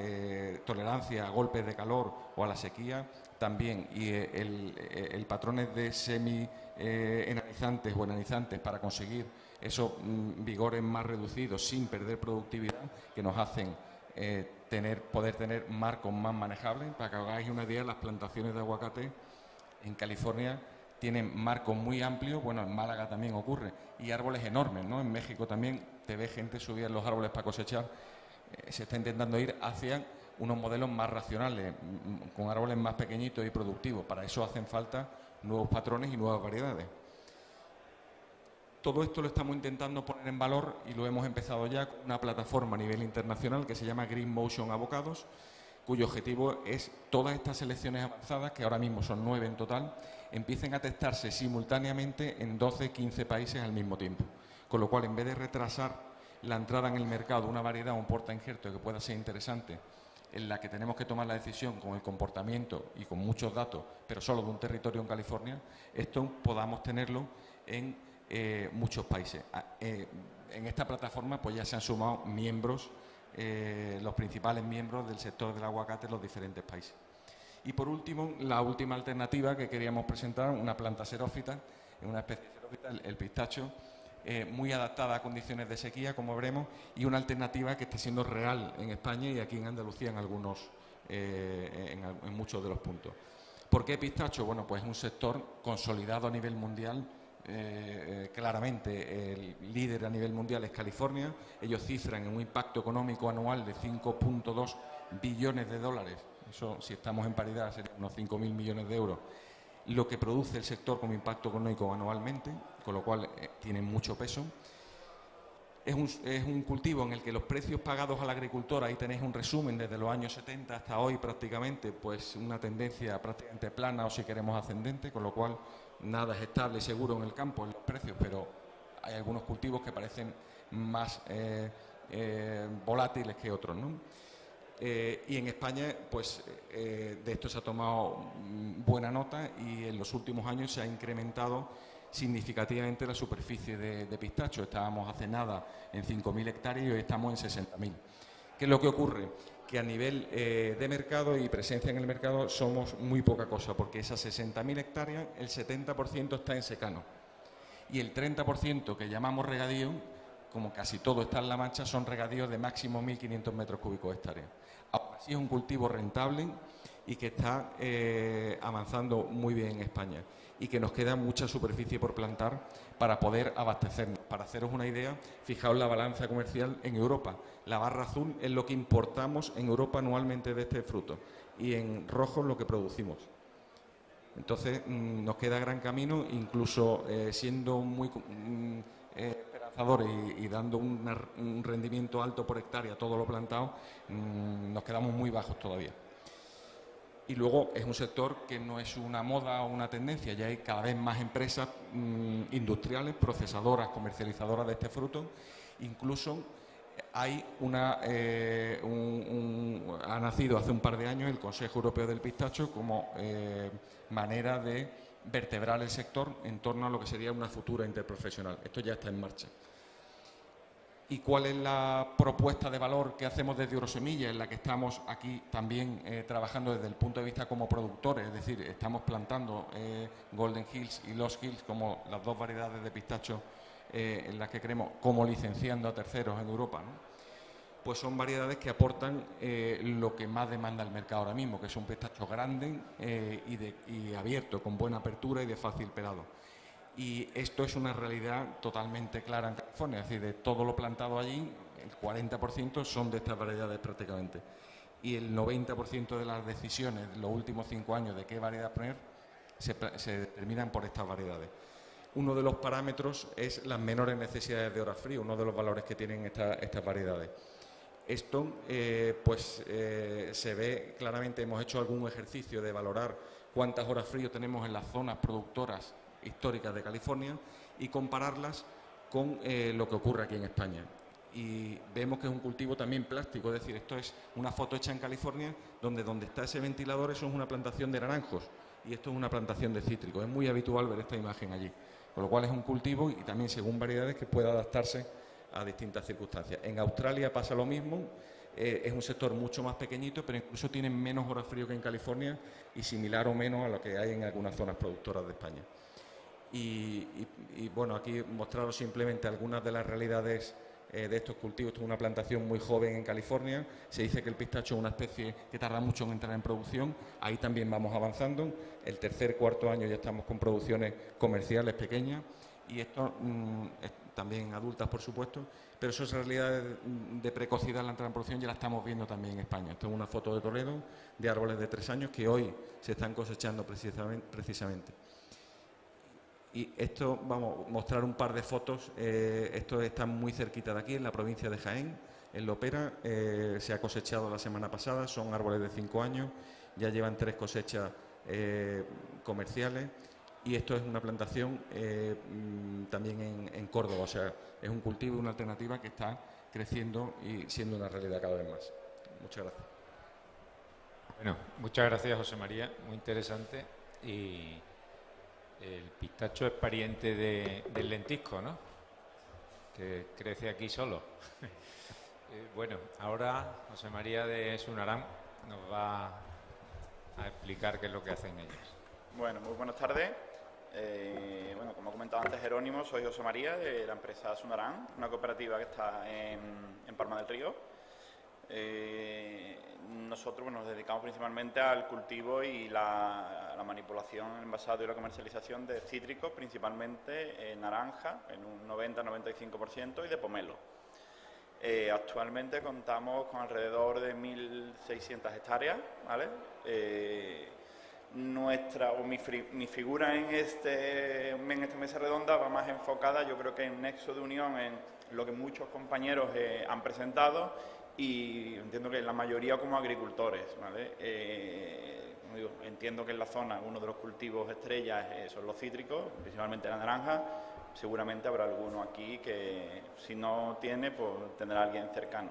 tolerancia a golpes de calor o a la sequía también, y el patrones de semi-enanizantes o enanizantes para conseguir esos vigores más reducidos sin perder productividad, que nos hacen poder tener marcos más manejables. Para que hagáis una idea, las plantaciones de aguacate en California tienen marcos muy amplios, bueno, en Málaga también ocurre, y árboles enormes, ¿no? En México también te ve gente subir en los árboles para cosechar. Se está intentando ir hacia unos modelos más racionales, con árboles más pequeñitos y productivos. Para eso hacen falta nuevos patrones y nuevas variedades. Todo esto lo estamos intentando poner en valor y lo hemos empezado ya con una plataforma a nivel internacional que se llama Green Motion Avocados, cuyo objetivo es todas estas selecciones avanzadas, que ahora mismo son 9 en total, empiecen a testarse simultáneamente en 12-15 países al mismo tiempo. Con lo cual, en vez de retrasar la entrada en el mercado de una variedad o un portainjerto que pueda ser interesante, en la que tenemos que tomar la decisión con el comportamiento y con muchos datos, pero solo de un territorio en California, esto podamos tenerlo en muchos países. En esta plataforma pues ya se han sumado miembros, los principales miembros del sector del aguacate en los diferentes países. Y por último, la última alternativa que queríamos presentar, una planta xerófita, una especie de xerófita, el pistacho, muy adaptada a condiciones de sequía, como veremos, y una alternativa que está siendo real en España y aquí en Andalucía en muchos de los puntos. ¿Por qué pistacho? Bueno, pues es un sector consolidado a nivel mundial. Claramente el líder a nivel mundial es California. Ellos cifran en un impacto económico anual de 5,2 billones de dólares. Eso, si estamos en paridad, serían unos 5.000 millones de euros. Lo que produce el sector como impacto económico anualmente, con lo cual tiene mucho peso. Es un cultivo en el que los precios pagados al agricultor, ahí tenéis un resumen desde los años 70 hasta hoy prácticamente, pues una tendencia prácticamente plana o si queremos ascendente, con lo cual nada es estable y seguro en el campo en los precios, pero hay algunos cultivos que parecen más volátiles que otros, ¿no? Y en España, pues de esto se ha tomado buena nota y en los últimos años se ha incrementado significativamente la superficie de pistacho. Estábamos hace nada en 5.000 hectáreas y hoy estamos en 60.000. ¿Qué es lo que ocurre? Que a nivel de mercado y presencia en el mercado somos muy poca cosa, porque esas 60.000 hectáreas, el 70% está en secano. Y el 30% que llamamos regadío, como casi todo está en La Mancha, son regadíos de máximo 1.500 metros cúbicos hectárea. Ahora sí es un cultivo rentable y que está avanzando muy bien en España y que nos queda mucha superficie por plantar para poder abastecernos. Para haceros una idea, fijaos la balanza comercial en Europa. La barra azul es lo que importamos en Europa anualmente de este fruto y en rojo lo que producimos. Entonces nos queda gran camino, incluso siendo muy esperanzadores y dando un rendimiento alto por hectárea a todo lo plantado, nos quedamos muy bajos todavía. Y luego es un sector que no es una moda o una tendencia, ya hay cada vez más empresas industriales, procesadoras, comercializadoras de este fruto. Incluso hay ha nacido hace un par de años el Consejo Europeo del Pistacho como manera de vertebrar el sector en torno a lo que sería una futura interprofesional. Esto ya está en marcha. ¿Y cuál es la propuesta de valor que hacemos desde Eurosemilla, en la que estamos aquí también trabajando desde el punto de vista como productores? Es decir, estamos plantando Golden Hills y Lost Hills como las dos variedades de pistacho en las que creemos, como licenciando a terceros en Europa, ¿no? Pues son variedades que aportan lo que más demanda el mercado ahora mismo, que es un pistacho grande y abierto, con buena apertura y de fácil pelado. Y esto es una realidad totalmente clara en California, es decir, de todo lo plantado allí, el 40% son de estas variedades prácticamente. Y el 90% de las decisiones de los últimos 5 años de qué variedad poner se determinan por estas variedades. Uno de los parámetros es las menores necesidades de horas frío, uno de los valores que tienen estas variedades. Esto se ve claramente, hemos hecho algún ejercicio de valorar cuántas horas frío tenemos en las zonas productoras históricas de California y compararlas con lo que ocurre aquí en España. Y vemos que es un cultivo también plástico, es decir, esto es una foto hecha en California donde está ese ventilador, eso es una plantación de naranjos y esto es una plantación de cítricos. Es muy habitual ver esta imagen allí, con lo cual es un cultivo y también según variedades que puede adaptarse a distintas circunstancias. En Australia pasa lo mismo, es un sector mucho más pequeñito, pero incluso tienen menos horas frío que en California y similar o menos a lo que hay en algunas zonas productoras de España. Y bueno, aquí mostraros simplemente algunas de las realidades de estos cultivos. Esto es una plantación muy joven en California. Se dice que el pistacho es una especie que tarda mucho en entrar en producción. Ahí también vamos avanzando. El tercer, cuarto año ya estamos con producciones comerciales pequeñas y esto también adultas, por supuesto, pero esas realidades de precocidad en la entrada en producción ya la estamos viendo también en España. Esto es una foto de Toledo de árboles de 3 años que hoy se están cosechando precisamente. Y esto, vamos a mostrar un par de fotos. Esto está muy cerquita de aquí, en la provincia de Jaén, en Lopera. Se ha cosechado la semana pasada, son árboles de 5 años, ya llevan 3 cosechas comerciales. Y esto es una plantación también en Córdoba, o sea, es un cultivo y una alternativa que está creciendo y siendo una realidad cada vez más. Muchas gracias. Bueno, muchas gracias, José María, muy interesante. Y el pistacho es pariente del lentisco, ¿no? Que crece aquí solo. Bueno, ahora José María de Sunarán nos va a explicar qué es lo que hacen ellos. Bueno, muy buenas tardes. Bueno, como ha comentado antes Jerónimo, soy José María de la empresa Sunarán, una cooperativa que está en Palma del Río. Nosotros nos dedicamos principalmente al cultivo y la manipulación, el envasado y la comercialización de cítricos, principalmente naranja, en un 90-95%, y de pomelo. Actualmente contamos con alrededor de 1.600 hectáreas, ¿vale? Mi figura en esta mesa redonda va más enfocada, yo creo que en nexo de unión, en lo que muchos compañeros han presentado, y entiendo que la mayoría como agricultores, ¿vale? Como digo, entiendo que en la zona uno de los cultivos estrellas son los cítricos, principalmente la naranja. Seguramente habrá alguno aquí que, si no tiene, pues tendrá alguien cercano.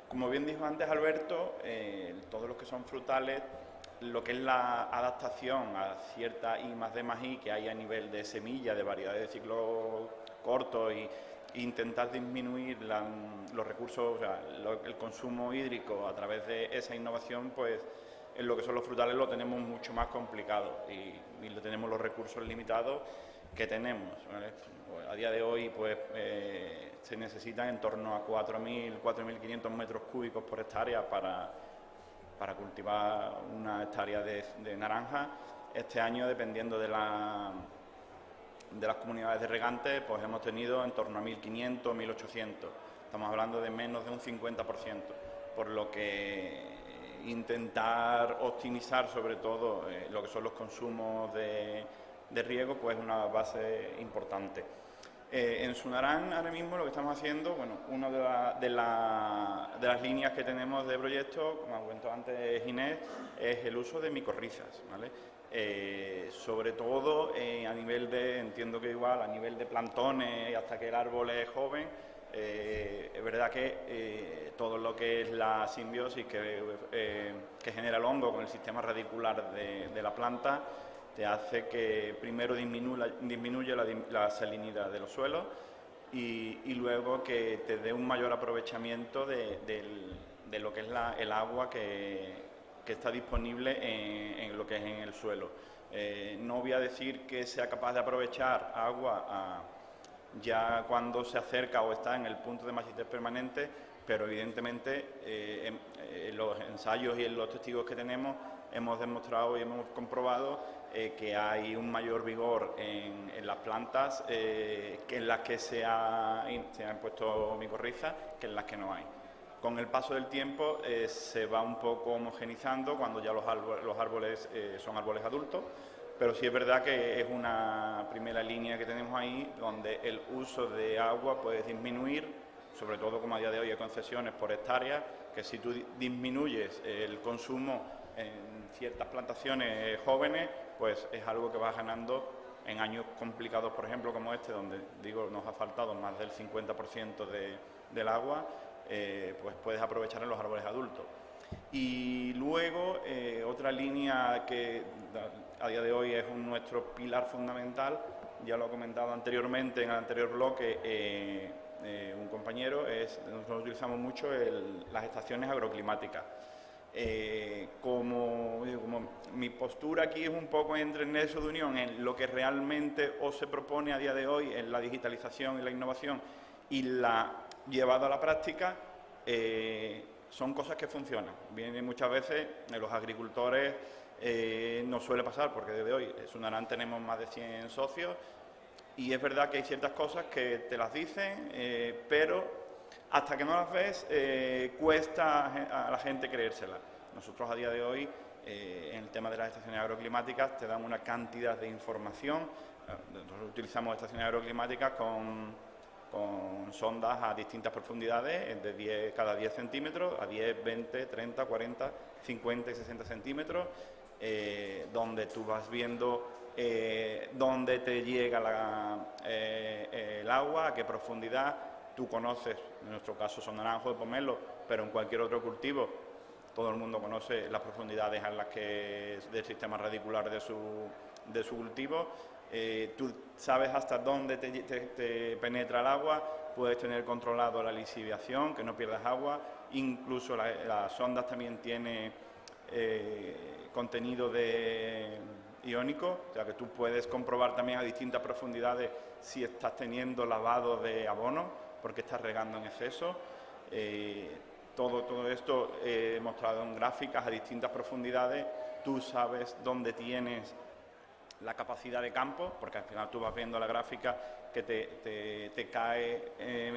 Como bien dijo antes Alberto, todos los que son frutales, lo que es la adaptación a cierta I+D+I que hay a nivel de semilla, de variedades de ciclo corto y intentar disminuir los recursos, o sea, el consumo hídrico a través de esa innovación, pues en lo que son los frutales lo tenemos mucho más complicado y lo tenemos los recursos limitados que tenemos, ¿vale? Pues a día de hoy pues se necesitan en torno a 4.500 metros cúbicos por hectárea para cultivar una hectárea de naranja. Este año, dependiendo de las comunidades de regantes, pues hemos tenido en torno a 1.500, 1.800. Estamos hablando de menos de un 50%, por lo que intentar optimizar sobre todo lo que son los consumos de riego, pues es una base importante. En Sunarán ahora mismo lo que estamos haciendo, bueno, una de las líneas que tenemos de proyecto, como ha comentado antes Ginés, es el uso de micorrizas, ¿vale? Sobre todo a nivel de, entiendo que igual, a nivel de plantones, hasta que el árbol es joven, es verdad que todo lo que es la simbiosis que genera el hongo con el sistema radicular de la planta, te hace que primero disminuya la salinidad de los suelos y luego que te dé un mayor aprovechamiento de lo que es el agua que está disponible en lo que es en el suelo. No voy a decir que sea capaz de aprovechar agua ya cuando se acerca o está en el punto de masividad permanente, pero evidentemente en los ensayos y en los testigos que tenemos hemos demostrado y hemos comprobado que hay un mayor vigor en las plantas que en las que se han puesto micorrizas que en las que no hay. Con el paso del tiempo se va un poco homogenizando cuando ya los árboles son árboles adultos, pero sí es verdad que es una primera línea que tenemos ahí donde el uso de agua puede disminuir, sobre todo como a día de hoy hay concesiones por hectárea, que si tú disminuyes el consumo en ciertas plantaciones jóvenes, pues es algo que vas ganando en años complicados, por ejemplo, como este, donde digo nos ha faltado más del 50% del agua, pues puedes aprovechar en los árboles adultos. Y luego, otra línea que a día de hoy es nuestro pilar fundamental, ya lo ha comentado anteriormente en el anterior bloque un compañero, nosotros utilizamos mucho las estaciones agroclimáticas. Como mi postura aquí es un poco entre el nexo de unión en lo que realmente se propone a día de hoy en la digitalización y la innovación y la llevado a la práctica, son cosas que funcionan. Vienen muchas veces los agricultores, nos suele pasar, porque desde hoy en Sunarán tenemos más de 100 socios, y es verdad que hay ciertas cosas que te las dicen, pero hasta que no las ves, cuesta a la gente creérsela. Nosotros a día de hoy, en el tema de las estaciones agroclimáticas, te dan una cantidad de información. Nosotros utilizamos estaciones agroclimáticas con sondas a distintas profundidades, de cada 10 centímetros, a 10, 20, 30, 40, 50 y 60 centímetros, donde tú vas viendo dónde te llega el agua, a qué profundidad. Tú conoces, en nuestro caso son naranjos de pomelo, pero en cualquier otro cultivo todo el mundo conoce las profundidades en las que del sistema radicular de su cultivo. Tú sabes hasta dónde te penetra el agua, puedes tener controlado la lisiviación, que no pierdas agua. Incluso las sondas también tienen contenido iónico, o sea que tú puedes comprobar también a distintas profundidades si estás teniendo lavado de abono, porque estás regando en exceso. Todo esto mostrado en gráficas a distintas profundidades. Tú sabes dónde tienes la capacidad de campo, porque al final tú vas viendo la gráfica que te cae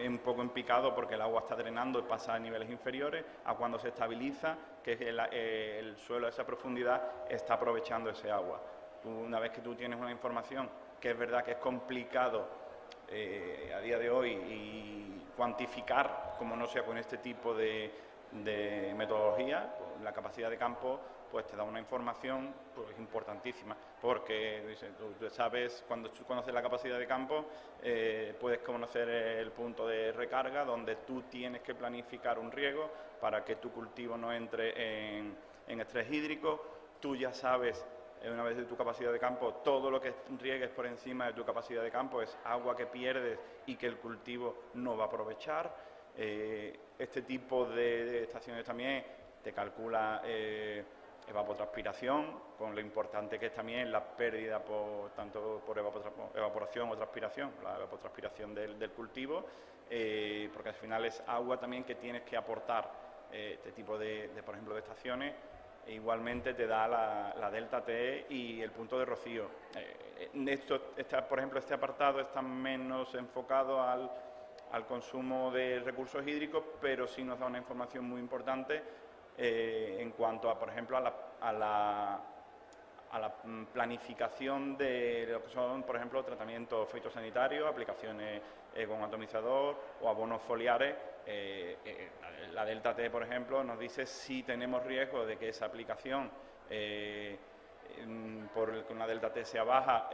un poco en picado porque el agua está drenando y pasa a niveles inferiores, a cuando se estabiliza, que el suelo a esa profundidad está aprovechando ese agua. Una vez que tú tienes una información, que es verdad que es complicado a día de hoy y cuantificar, como no sea con este tipo de metodología, pues, la capacidad de campo pues te da una información pues importantísima, porque tú sabes, cuando tú conoces la capacidad de campo, puedes conocer el punto de recarga donde tú tienes que planificar un riego para que tu cultivo no entre en estrés hídrico. Tú ya sabes, una vez de tu capacidad de campo, todo lo que riegues por encima de tu capacidad de campo es agua que pierdes y que el cultivo no va a aprovechar. Este tipo de estaciones también te calcula evapotranspiración, con lo importante que es también la pérdida tanto por evaporación o transpiración, la evapotranspiración del cultivo, porque al final es agua también que tienes que aportar. Este tipo por ejemplo, de estaciones igualmente te da la delta T y el punto de rocío. Por ejemplo, este apartado está menos enfocado al consumo de recursos hídricos, pero sí nos da una información muy importante en cuanto a, por ejemplo, a la planificación de lo que son, por ejemplo, tratamientos fitosanitarios, aplicaciones con atomizador o abonos foliares. La delta T, por ejemplo, nos dice si tenemos riesgo de que esa aplicación con una delta T sea baja,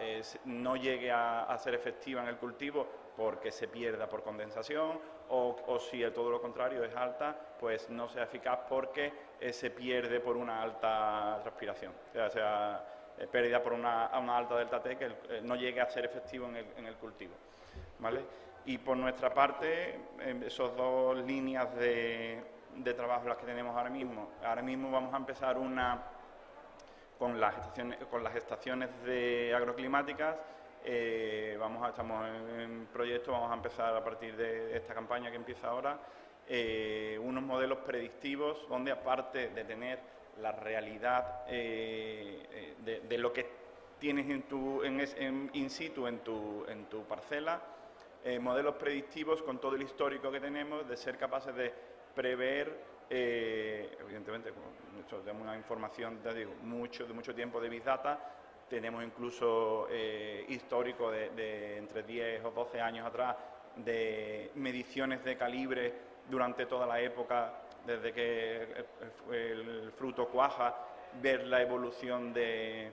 no llegue a ser efectiva en el cultivo porque se pierda por condensación, o si todo lo contrario es alta, pues no sea eficaz porque se pierde por una alta transpiración, o sea pérdida por una alta delta T que no llegue a ser efectivo en el cultivo, ¿vale? Y por nuestra parte, esas dos líneas de trabajo las que tenemos ahora mismo vamos a empezar con las estaciones de agroclimáticas. Estamos en proyecto, vamos a empezar a partir de esta campaña que empieza ahora, unos modelos predictivos donde, aparte de tener la realidad de lo que tienes in situ en tu parcela, modelos predictivos con todo el histórico que tenemos, de ser capaces de prever, evidentemente, tenemos una información, te digo, de mucho tiempo de Big Data. Tenemos incluso histórico de entre 10 o 12 años atrás de mediciones de calibre durante toda la época, desde que el fruto cuaja, ver la evolución de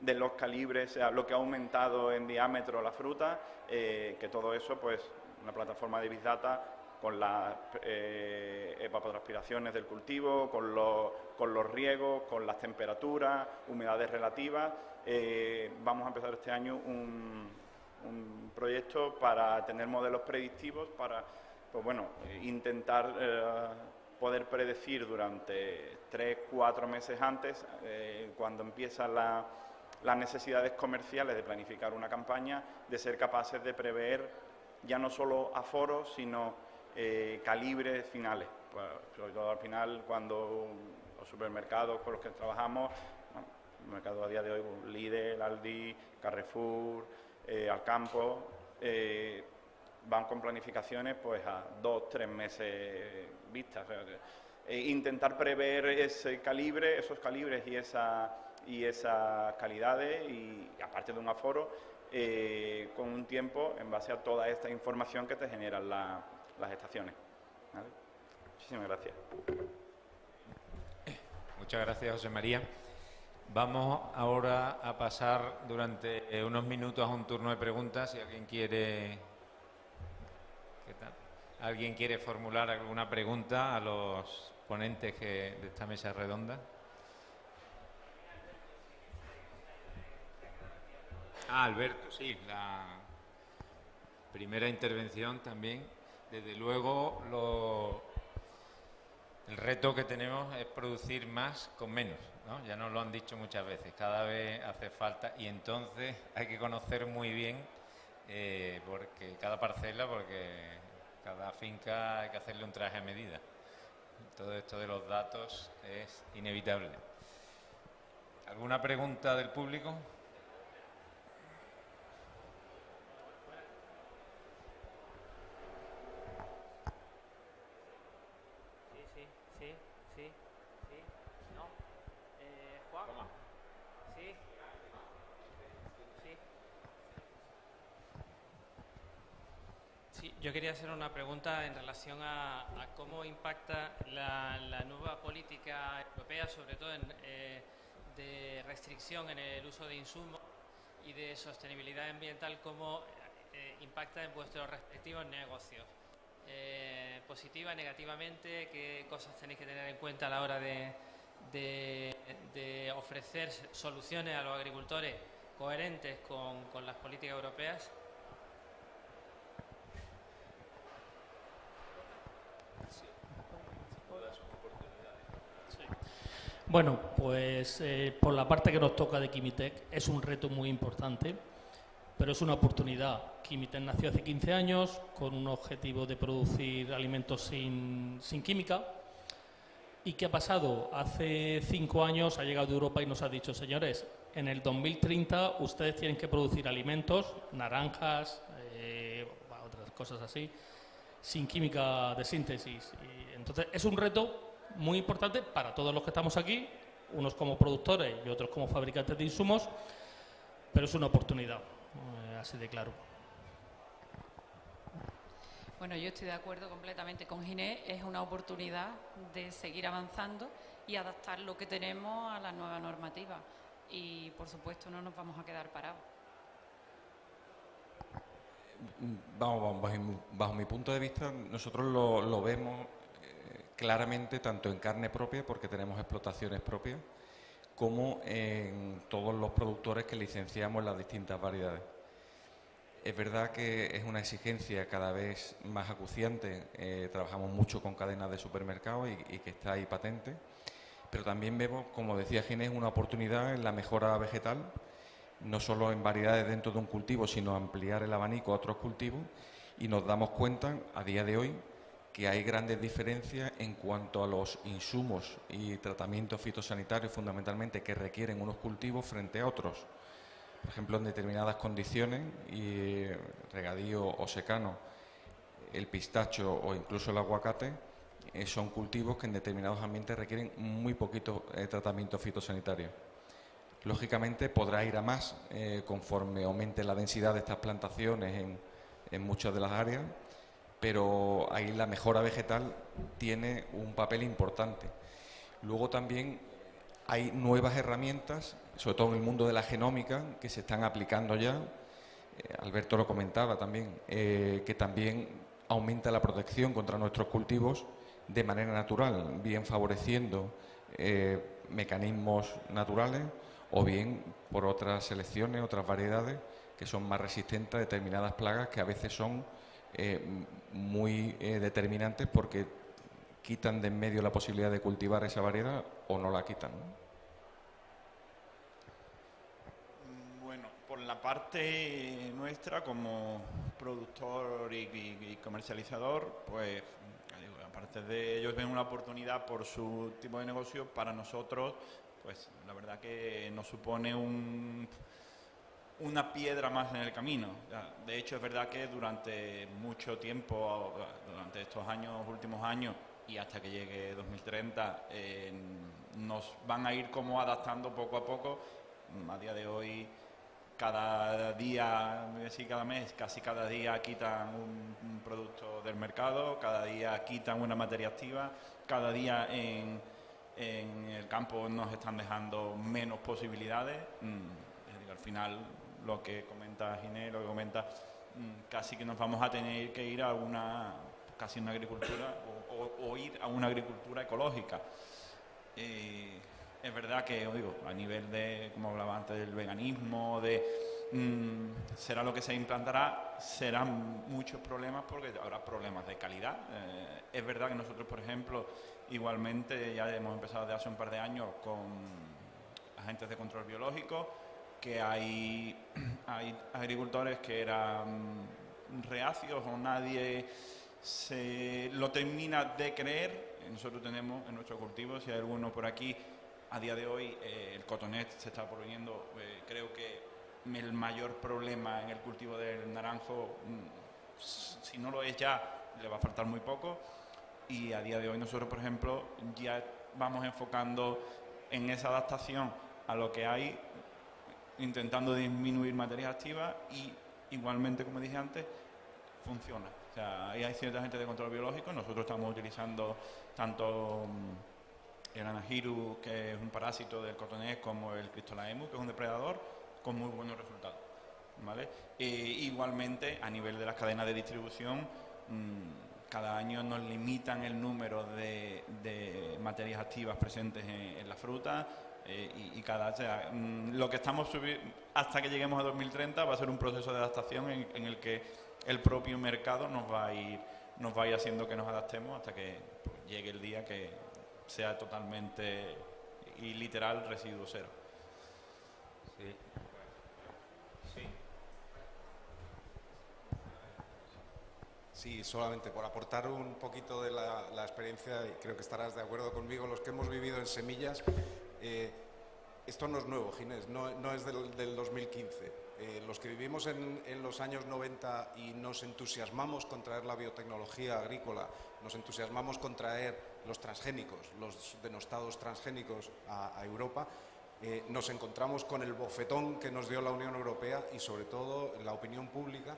los calibres, o sea, lo que ha aumentado en diámetro la fruta, que todo eso, pues, una plataforma de Big Data con las evapotranspiraciones del cultivo, con los riegos, con las temperaturas, humedades relativas. Vamos a empezar este año un proyecto para tener modelos predictivos para, pues bueno, intentar poder predecir durante 3-4 meses antes, cuando empiezan las necesidades comerciales de planificar una campaña, de ser capaces de prever ya no solo aforos, sino calibres finales. Pues, sobre todo al final, cuando los supermercados con los que trabajamos, bueno, el mercado a día de hoy, Lidl, Aldi, Carrefour, Alcampo, van con planificaciones pues a 2-3 meses vistas. O sea, intentar prever ese calibre, esos calibres y esas calidades, y aparte de un aforo, con un tiempo en base a toda esta información que te generan las estaciones. ¿Vale? Muchísimas gracias. Muchas gracias, José María. Vamos ahora a pasar durante unos minutos a un turno de preguntas. Si alguien quiere... ¿Qué tal? ¿Alguien quiere formular alguna pregunta a los ponentes de esta mesa redonda? Alberto, sí, la primera intervención también. Desde luego, el reto que tenemos es producir más con menos, ¿no? Ya nos lo han dicho muchas veces, cada vez hace falta, y entonces hay que conocer muy bien porque cada parcela, porque cada finca hay que hacerle un traje a medida. Todo esto de los datos es inevitable. ¿Alguna pregunta del público? Yo quería hacer una pregunta en relación a cómo impacta la nueva política europea, sobre todo de restricción en el uso de insumos y de sostenibilidad ambiental, cómo impacta en vuestros respectivos negocios. Positiva, negativamente, qué cosas tenéis que tener en cuenta a la hora de ofrecer soluciones a los agricultores coherentes con las políticas europeas. Bueno, pues por la parte que nos toca de Químitec es un reto muy importante, pero es una oportunidad. Químitec nació hace 15 años con un objetivo de producir alimentos sin química. ¿Y qué ha pasado? Hace 5 años ha llegado de Europa y nos ha dicho, señores, en el 2030 ustedes tienen que producir alimentos, naranjas, otras cosas así, sin química de síntesis. Y entonces es un reto muy importante para todos los que estamos aquí, unos como productores y otros como fabricantes de insumos, pero es una oportunidad, así de claro. Bueno, yo estoy de acuerdo completamente con Ginés, es una oportunidad de seguir avanzando y adaptar lo que tenemos a la nueva normativa y, por supuesto, no nos vamos a quedar parados. Bajo mi punto de vista, nosotros lo vemos claramente tanto en carne propia, porque tenemos explotaciones propias, como en todos los productores que licenciamos las distintas variedades. Es verdad que es una exigencia cada vez más acuciante, trabajamos mucho con cadenas de supermercados y que está ahí patente, pero también vemos, como decía Ginés, una oportunidad en la mejora vegetal, no solo en variedades dentro de un cultivo, sino ampliar el abanico a otros cultivos, y nos damos cuenta a día de hoy que hay grandes diferencias en cuanto a los insumos y tratamientos fitosanitarios fundamentalmente que requieren unos cultivos frente a otros. Por ejemplo, en determinadas condiciones, y regadío o secano, el pistacho o incluso el aguacate son cultivos que en determinados ambientes requieren muy poquito tratamiento fitosanitario. Lógicamente podrá ir a más conforme aumente la densidad de estas plantaciones en muchas de las áreas, pero ahí la mejora vegetal tiene un papel importante. Luego también hay nuevas herramientas, sobre todo en el mundo de la genómica, que se están aplicando ya. Alberto lo comentaba también, que también aumenta la protección contra nuestros cultivos de manera natural, bien favoreciendo mecanismos naturales o bien por otras selecciones, otras variedades que son más resistentes a determinadas plagas que a veces son muy determinantes porque quitan de en medio la posibilidad de cultivar esa variedad o no la quitan, ¿no? Bueno, por la parte nuestra como productor y comercializador, pues aparte de ellos ven una oportunidad por su tipo de negocio, para nosotros, pues la verdad que nos supone una piedra más en el camino. De hecho, es verdad que durante mucho tiempo, durante estos últimos años, y hasta que llegue 2030, nos van a ir como adaptando poco a poco. A día de hoy, cada día, cada mes, casi cada día quitan un producto del mercado, cada día quitan una materia activa, cada día en el campo nos están dejando menos posibilidades. Al final, lo que comenta Ginés, lo que comenta, casi que nos vamos a tener que ir a una agricultura o ir a una agricultura ecológica. Es verdad que, a nivel de, como hablaba antes, del veganismo, será lo que se implantará, serán muchos problemas porque habrá problemas de calidad. Es verdad que nosotros, por ejemplo, igualmente ya hemos empezado desde hace un par de años con agentes de control biológico, que hay agricultores que eran reacios o nadie se lo termina de creer. Nosotros tenemos en nuestro cultivo, si hay alguno por aquí, a día de hoy el cotonet se está poniendo, creo que el mayor problema en el cultivo del naranjo, si no lo es ya, le va a faltar muy poco. Y a día de hoy nosotros, por ejemplo, ya vamos enfocando en esa adaptación a lo que hay, intentando disminuir materias activas, y igualmente, como dije antes, funciona. O sea, ahí hay cierta gente de control biológico. Nosotros estamos utilizando tanto el Anahiru, que es un parásito del cotonés, como el Cristolaemus, que es un depredador, con muy buenos resultados, ¿vale? Igualmente, a nivel de las cadenas de distribución, cada año nos limitan el número de materias activas presentes en la fruta, lo que estamos hasta que lleguemos a 2030 va a ser un proceso de adaptación en el que el propio mercado nos va a ir haciendo que nos adaptemos hasta que llegue el día que sea totalmente y literal residuo cero. Sí. Sí, solamente por aportar un poquito de la experiencia, y creo que estarás de acuerdo conmigo, los que hemos vivido en semillas, esto no es nuevo, Ginés, no es del 2015. Los que vivimos en los años 90 y nos entusiasmamos con traer la biotecnología agrícola, nos entusiasmamos con traer los transgénicos, los denostados transgénicos a Europa, nos encontramos con el bofetón que nos dio la Unión Europea y sobre todo la opinión pública.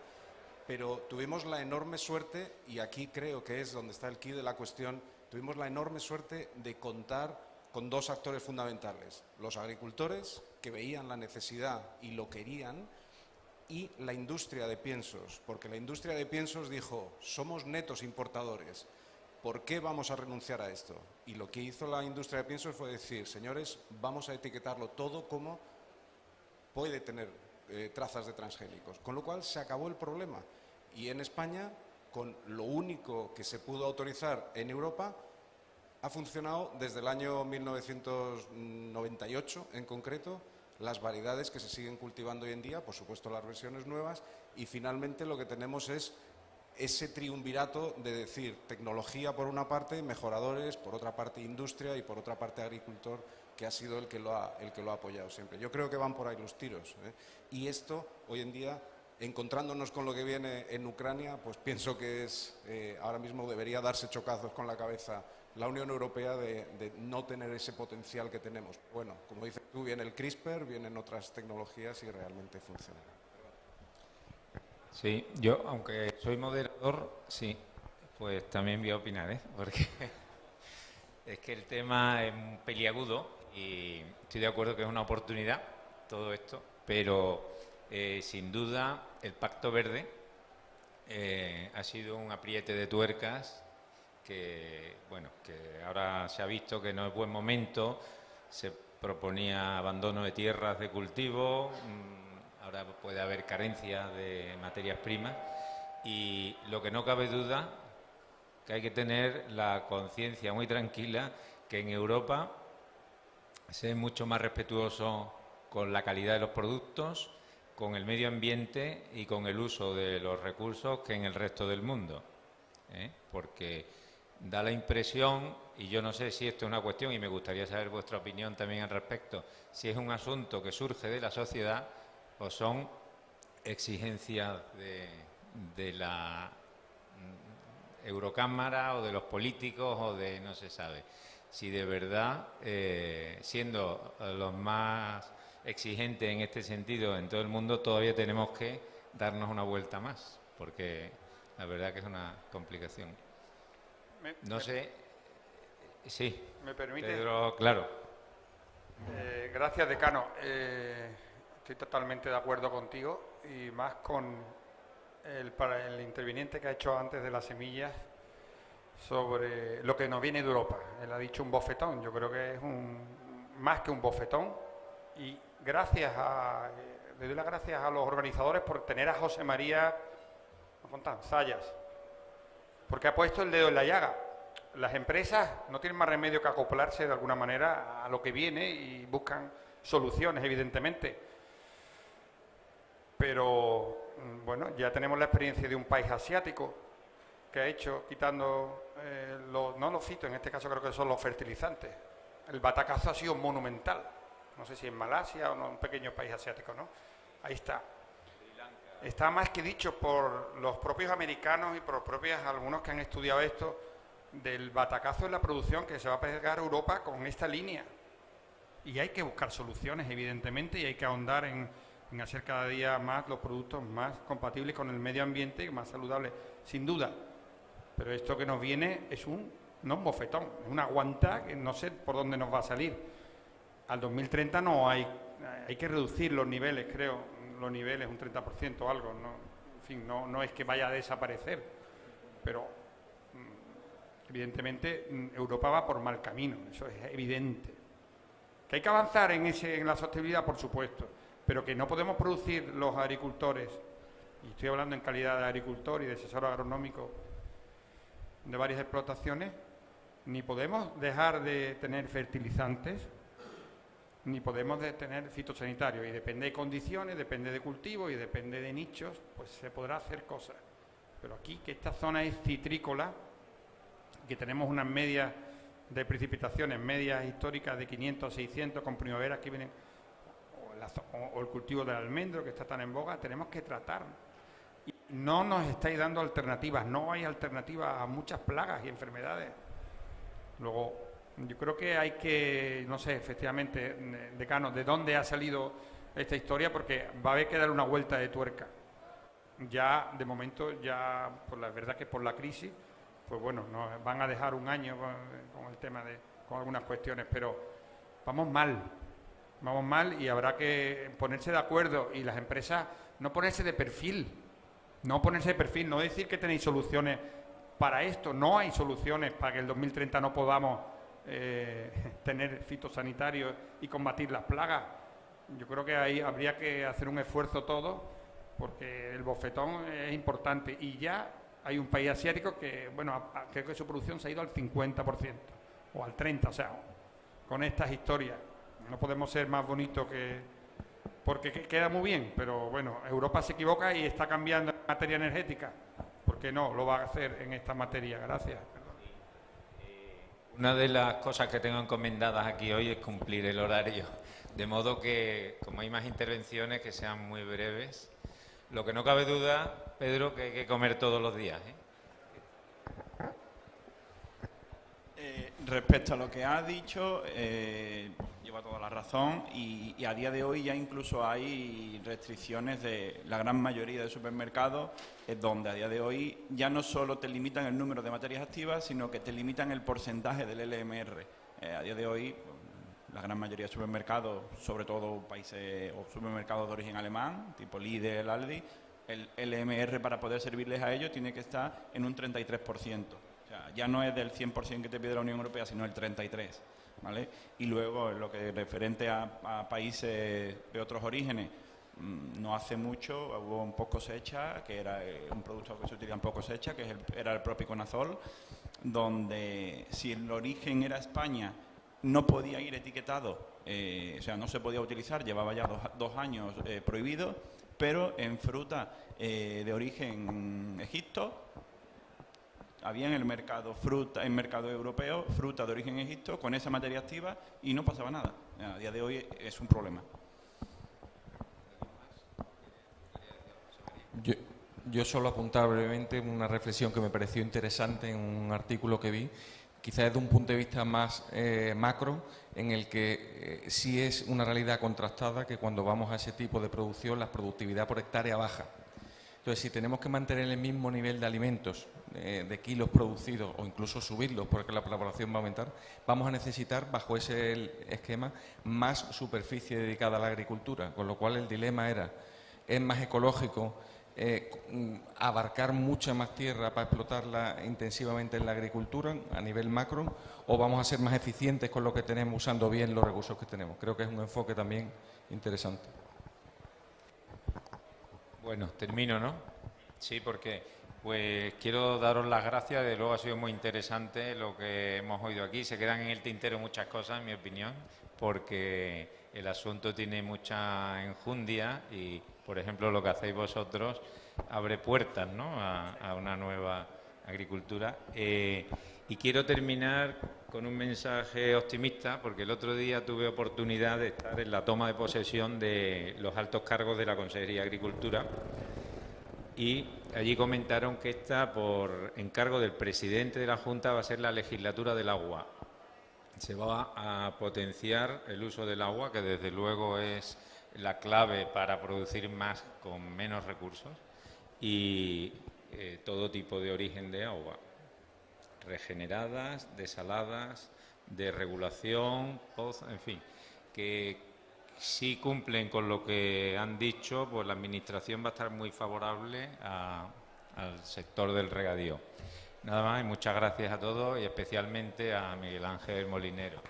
Pero tuvimos la enorme suerte, y aquí creo que es donde está el quid de la cuestión, tuvimos la enorme suerte de contar con dos actores fundamentales: los agricultores, que veían la necesidad y lo querían, y la industria de piensos, porque la industria de piensos dijo: somos netos importadores, ¿por qué vamos a renunciar a esto? Y lo que hizo la industria de piensos fue decir: señores, vamos a etiquetarlo todo como puede tener trazas de transgénicos, con lo cual se acabó el problema. Y en España, con lo único que se pudo autorizar en Europa, ha funcionado desde el año 1998 en concreto, las variedades que se siguen cultivando hoy en día, por supuesto las versiones nuevas, y finalmente lo que tenemos es ese triunvirato de decir tecnología por una parte, mejoradores, por otra parte industria y por otra parte agricultor, que ha sido el que lo ha apoyado siempre. Yo creo que van por ahí los tiros, ¿eh? Y esto, hoy en día, encontrándonos con lo que viene en Ucrania, pues pienso que ahora mismo debería darse chocazos con la cabeza la Unión Europea de no tener ese potencial que tenemos. Bueno, como dices tú, viene el CRISPR, vienen otras tecnologías y realmente funcionará. Sí, yo, aunque soy moderador, sí, pues también voy a opinar, ¿eh? Porque es que el tema es un peliagudo y estoy de acuerdo que es una oportunidad todo esto, pero sin duda el Pacto Verde ha sido un apriete de tuercas que ahora se ha visto que no es buen momento. Se proponía abandono de tierras de cultivo, ahora puede haber carencia de materias primas, y lo que no cabe duda que hay que tener la conciencia muy tranquila que en Europa se es mucho más respetuoso con la calidad de los productos, con el medio ambiente y con el uso de los recursos que en el resto del mundo, porque da la impresión, y yo no sé si esto es una cuestión, y me gustaría saber vuestra opinión también al respecto, si es un asunto que surge de la sociedad o son exigencias de la Eurocámara o de los políticos o de no se sabe. Si de verdad, siendo los más exigentes en este sentido en todo el mundo, todavía tenemos que darnos una vuelta más, porque la verdad que es una complicación. No sé. Sí. ¿Me permite? Pedro, claro. Gracias, decano. Estoy totalmente de acuerdo contigo y más con el interviniente que ha hecho antes de las semillas sobre lo que nos viene de Europa. Él ha dicho un bofetón. Yo creo que es más que un bofetón. Y le doy las gracias a los organizadores por tener a José María Fontán Sayas, porque ha puesto el dedo en la llaga. Las empresas no tienen más remedio que acoplarse de alguna manera a lo que viene y buscan soluciones, evidentemente. Pero, bueno, ya tenemos la experiencia de un país asiático que ha hecho, quitando no los fitos, en este caso creo que son los fertilizantes. El batacazo ha sido monumental. No sé si en Malasia o en un pequeño país asiático, ¿no? Ahí está. Está más que dicho por los propios americanos y por algunos que han estudiado esto, del batacazo en la producción que se va a pegar a Europa con esta línea. Y hay que buscar soluciones, evidentemente, y hay que ahondar en hacer cada día más los productos más compatibles con el medio ambiente y más saludables, sin duda. Pero esto que nos viene es no un bofetón, es una guanta que no sé por dónde nos va a salir. Al 2030 no hay que reducir los niveles, creo, un 30% o algo. ¿No? En fin, no es que vaya a desaparecer, pero evidentemente Europa va por mal camino, eso es evidente. Que hay que avanzar en la sostenibilidad, por supuesto, pero que no podemos producir los agricultores, y estoy hablando en calidad de agricultor y de asesor agronómico de varias explotaciones, ni podemos dejar de tener fertilizantes, ni podemos tener fitosanitarios, y depende de condiciones, depende de cultivo y depende de nichos, pues se podrá hacer cosas. Pero aquí, que esta zona es citrícola, que tenemos unas medias de precipitaciones, medias históricas de 500 a 600, con primaveras que vienen, o el cultivo del almendro, que está tan en boga, tenemos que tratar. Y no nos estáis dando alternativas, no hay alternativas a muchas plagas y enfermedades. Luego, yo creo que hay que, no sé, efectivamente, decano, de dónde ha salido esta historia, porque va a haber que dar una vuelta de tuerca. Ya, de momento, ya, por la verdad que por la crisis, pues bueno, nos van a dejar un año con el tema con algunas cuestiones, pero vamos mal y habrá que ponerse de acuerdo, y las empresas no ponerse de perfil, no decir que tenéis soluciones para esto, no hay soluciones para que el 2030 no podamos tener fitosanitarios y combatir las plagas. Yo creo que ahí habría que hacer un esfuerzo todo, porque el bofetón es importante, y ya hay un país asiático que, bueno, creo que su producción se ha ido al 50% o al 30%, o sea, con estas historias. No podemos ser más bonitos porque queda muy bien, pero bueno, Europa se equivoca y está cambiando en materia energética. ¿Por qué no lo va a hacer en esta materia? Gracias. Una de las cosas que tengo encomendadas aquí hoy es cumplir el horario, de modo que, como hay más intervenciones, que sean muy breves. Lo que no cabe duda, Pedro, que hay que comer todos los días, Respecto a lo que has dicho, lleva toda la razón, y a día de hoy ya incluso hay restricciones de la gran mayoría de supermercados, donde a día de hoy ya no solo te limitan el número de materias activas, sino que te limitan el porcentaje del LMR. A día de hoy, la gran mayoría de supermercados, sobre todo países o supermercados de origen alemán, tipo Lidl, Aldi, el LMR para poder servirles a ellos tiene que estar en un 33%. O sea, ya no es del 100% que te pide la Unión Europea, sino el 33%. ¿Vale? Y luego, en lo que referente a países de otros orígenes, no hace mucho hubo un post cosecha, que era un producto que se utiliza en post cosecha, que era el propiconazol, donde si el origen era España no podía ir etiquetado, o sea, no se podía utilizar, llevaba ya dos años prohibido, pero en fruta de origen Egipto, había en el mercado en mercado europeo fruta de origen Egipto con esa materia activa y no pasaba nada. A día de hoy es un problema. Yo solo apuntaba brevemente una reflexión que me pareció interesante en un artículo que vi, quizás desde un punto de vista más macro, en el que sí es una realidad contrastada que cuando vamos a ese tipo de producción la productividad por hectárea baja. Entonces, si tenemos que mantener el mismo nivel de alimentos, de kilos producidos o incluso subirlos porque la población va a aumentar, vamos a necesitar, bajo ese esquema, más superficie dedicada a la agricultura, con lo cual el dilema era, ¿es más ecológico abarcar mucha más tierra para explotarla intensivamente en la agricultura a nivel macro, o vamos a ser más eficientes con lo que tenemos usando bien los recursos que tenemos? Creo que es un enfoque también interesante. Bueno, termino, ¿no? Sí, porque pues quiero daros las gracias, de luego ha sido muy interesante lo que hemos oído aquí, se quedan en el tintero muchas cosas, en mi opinión, porque el asunto tiene mucha enjundia y, por ejemplo, lo que hacéis vosotros abre puertas, ¿no?, a una nueva agricultura. Y quiero terminar con un mensaje optimista, porque el otro día tuve oportunidad de estar en la toma de posesión de los altos cargos de la Consejería de Agricultura y allí comentaron que esta, por encargo del presidente de la Junta, va a ser la legislatura del agua. Se va a potenciar el uso del agua, que desde luego es la clave para producir más con menos recursos, y todo tipo de origen de agua, regeneradas, desaladas, de regulación, en fin, que si cumplen con lo que han dicho, pues la Administración va a estar muy favorable al sector del regadío. Nada más y muchas gracias a todos y especialmente a Miguel Ángel Molinero.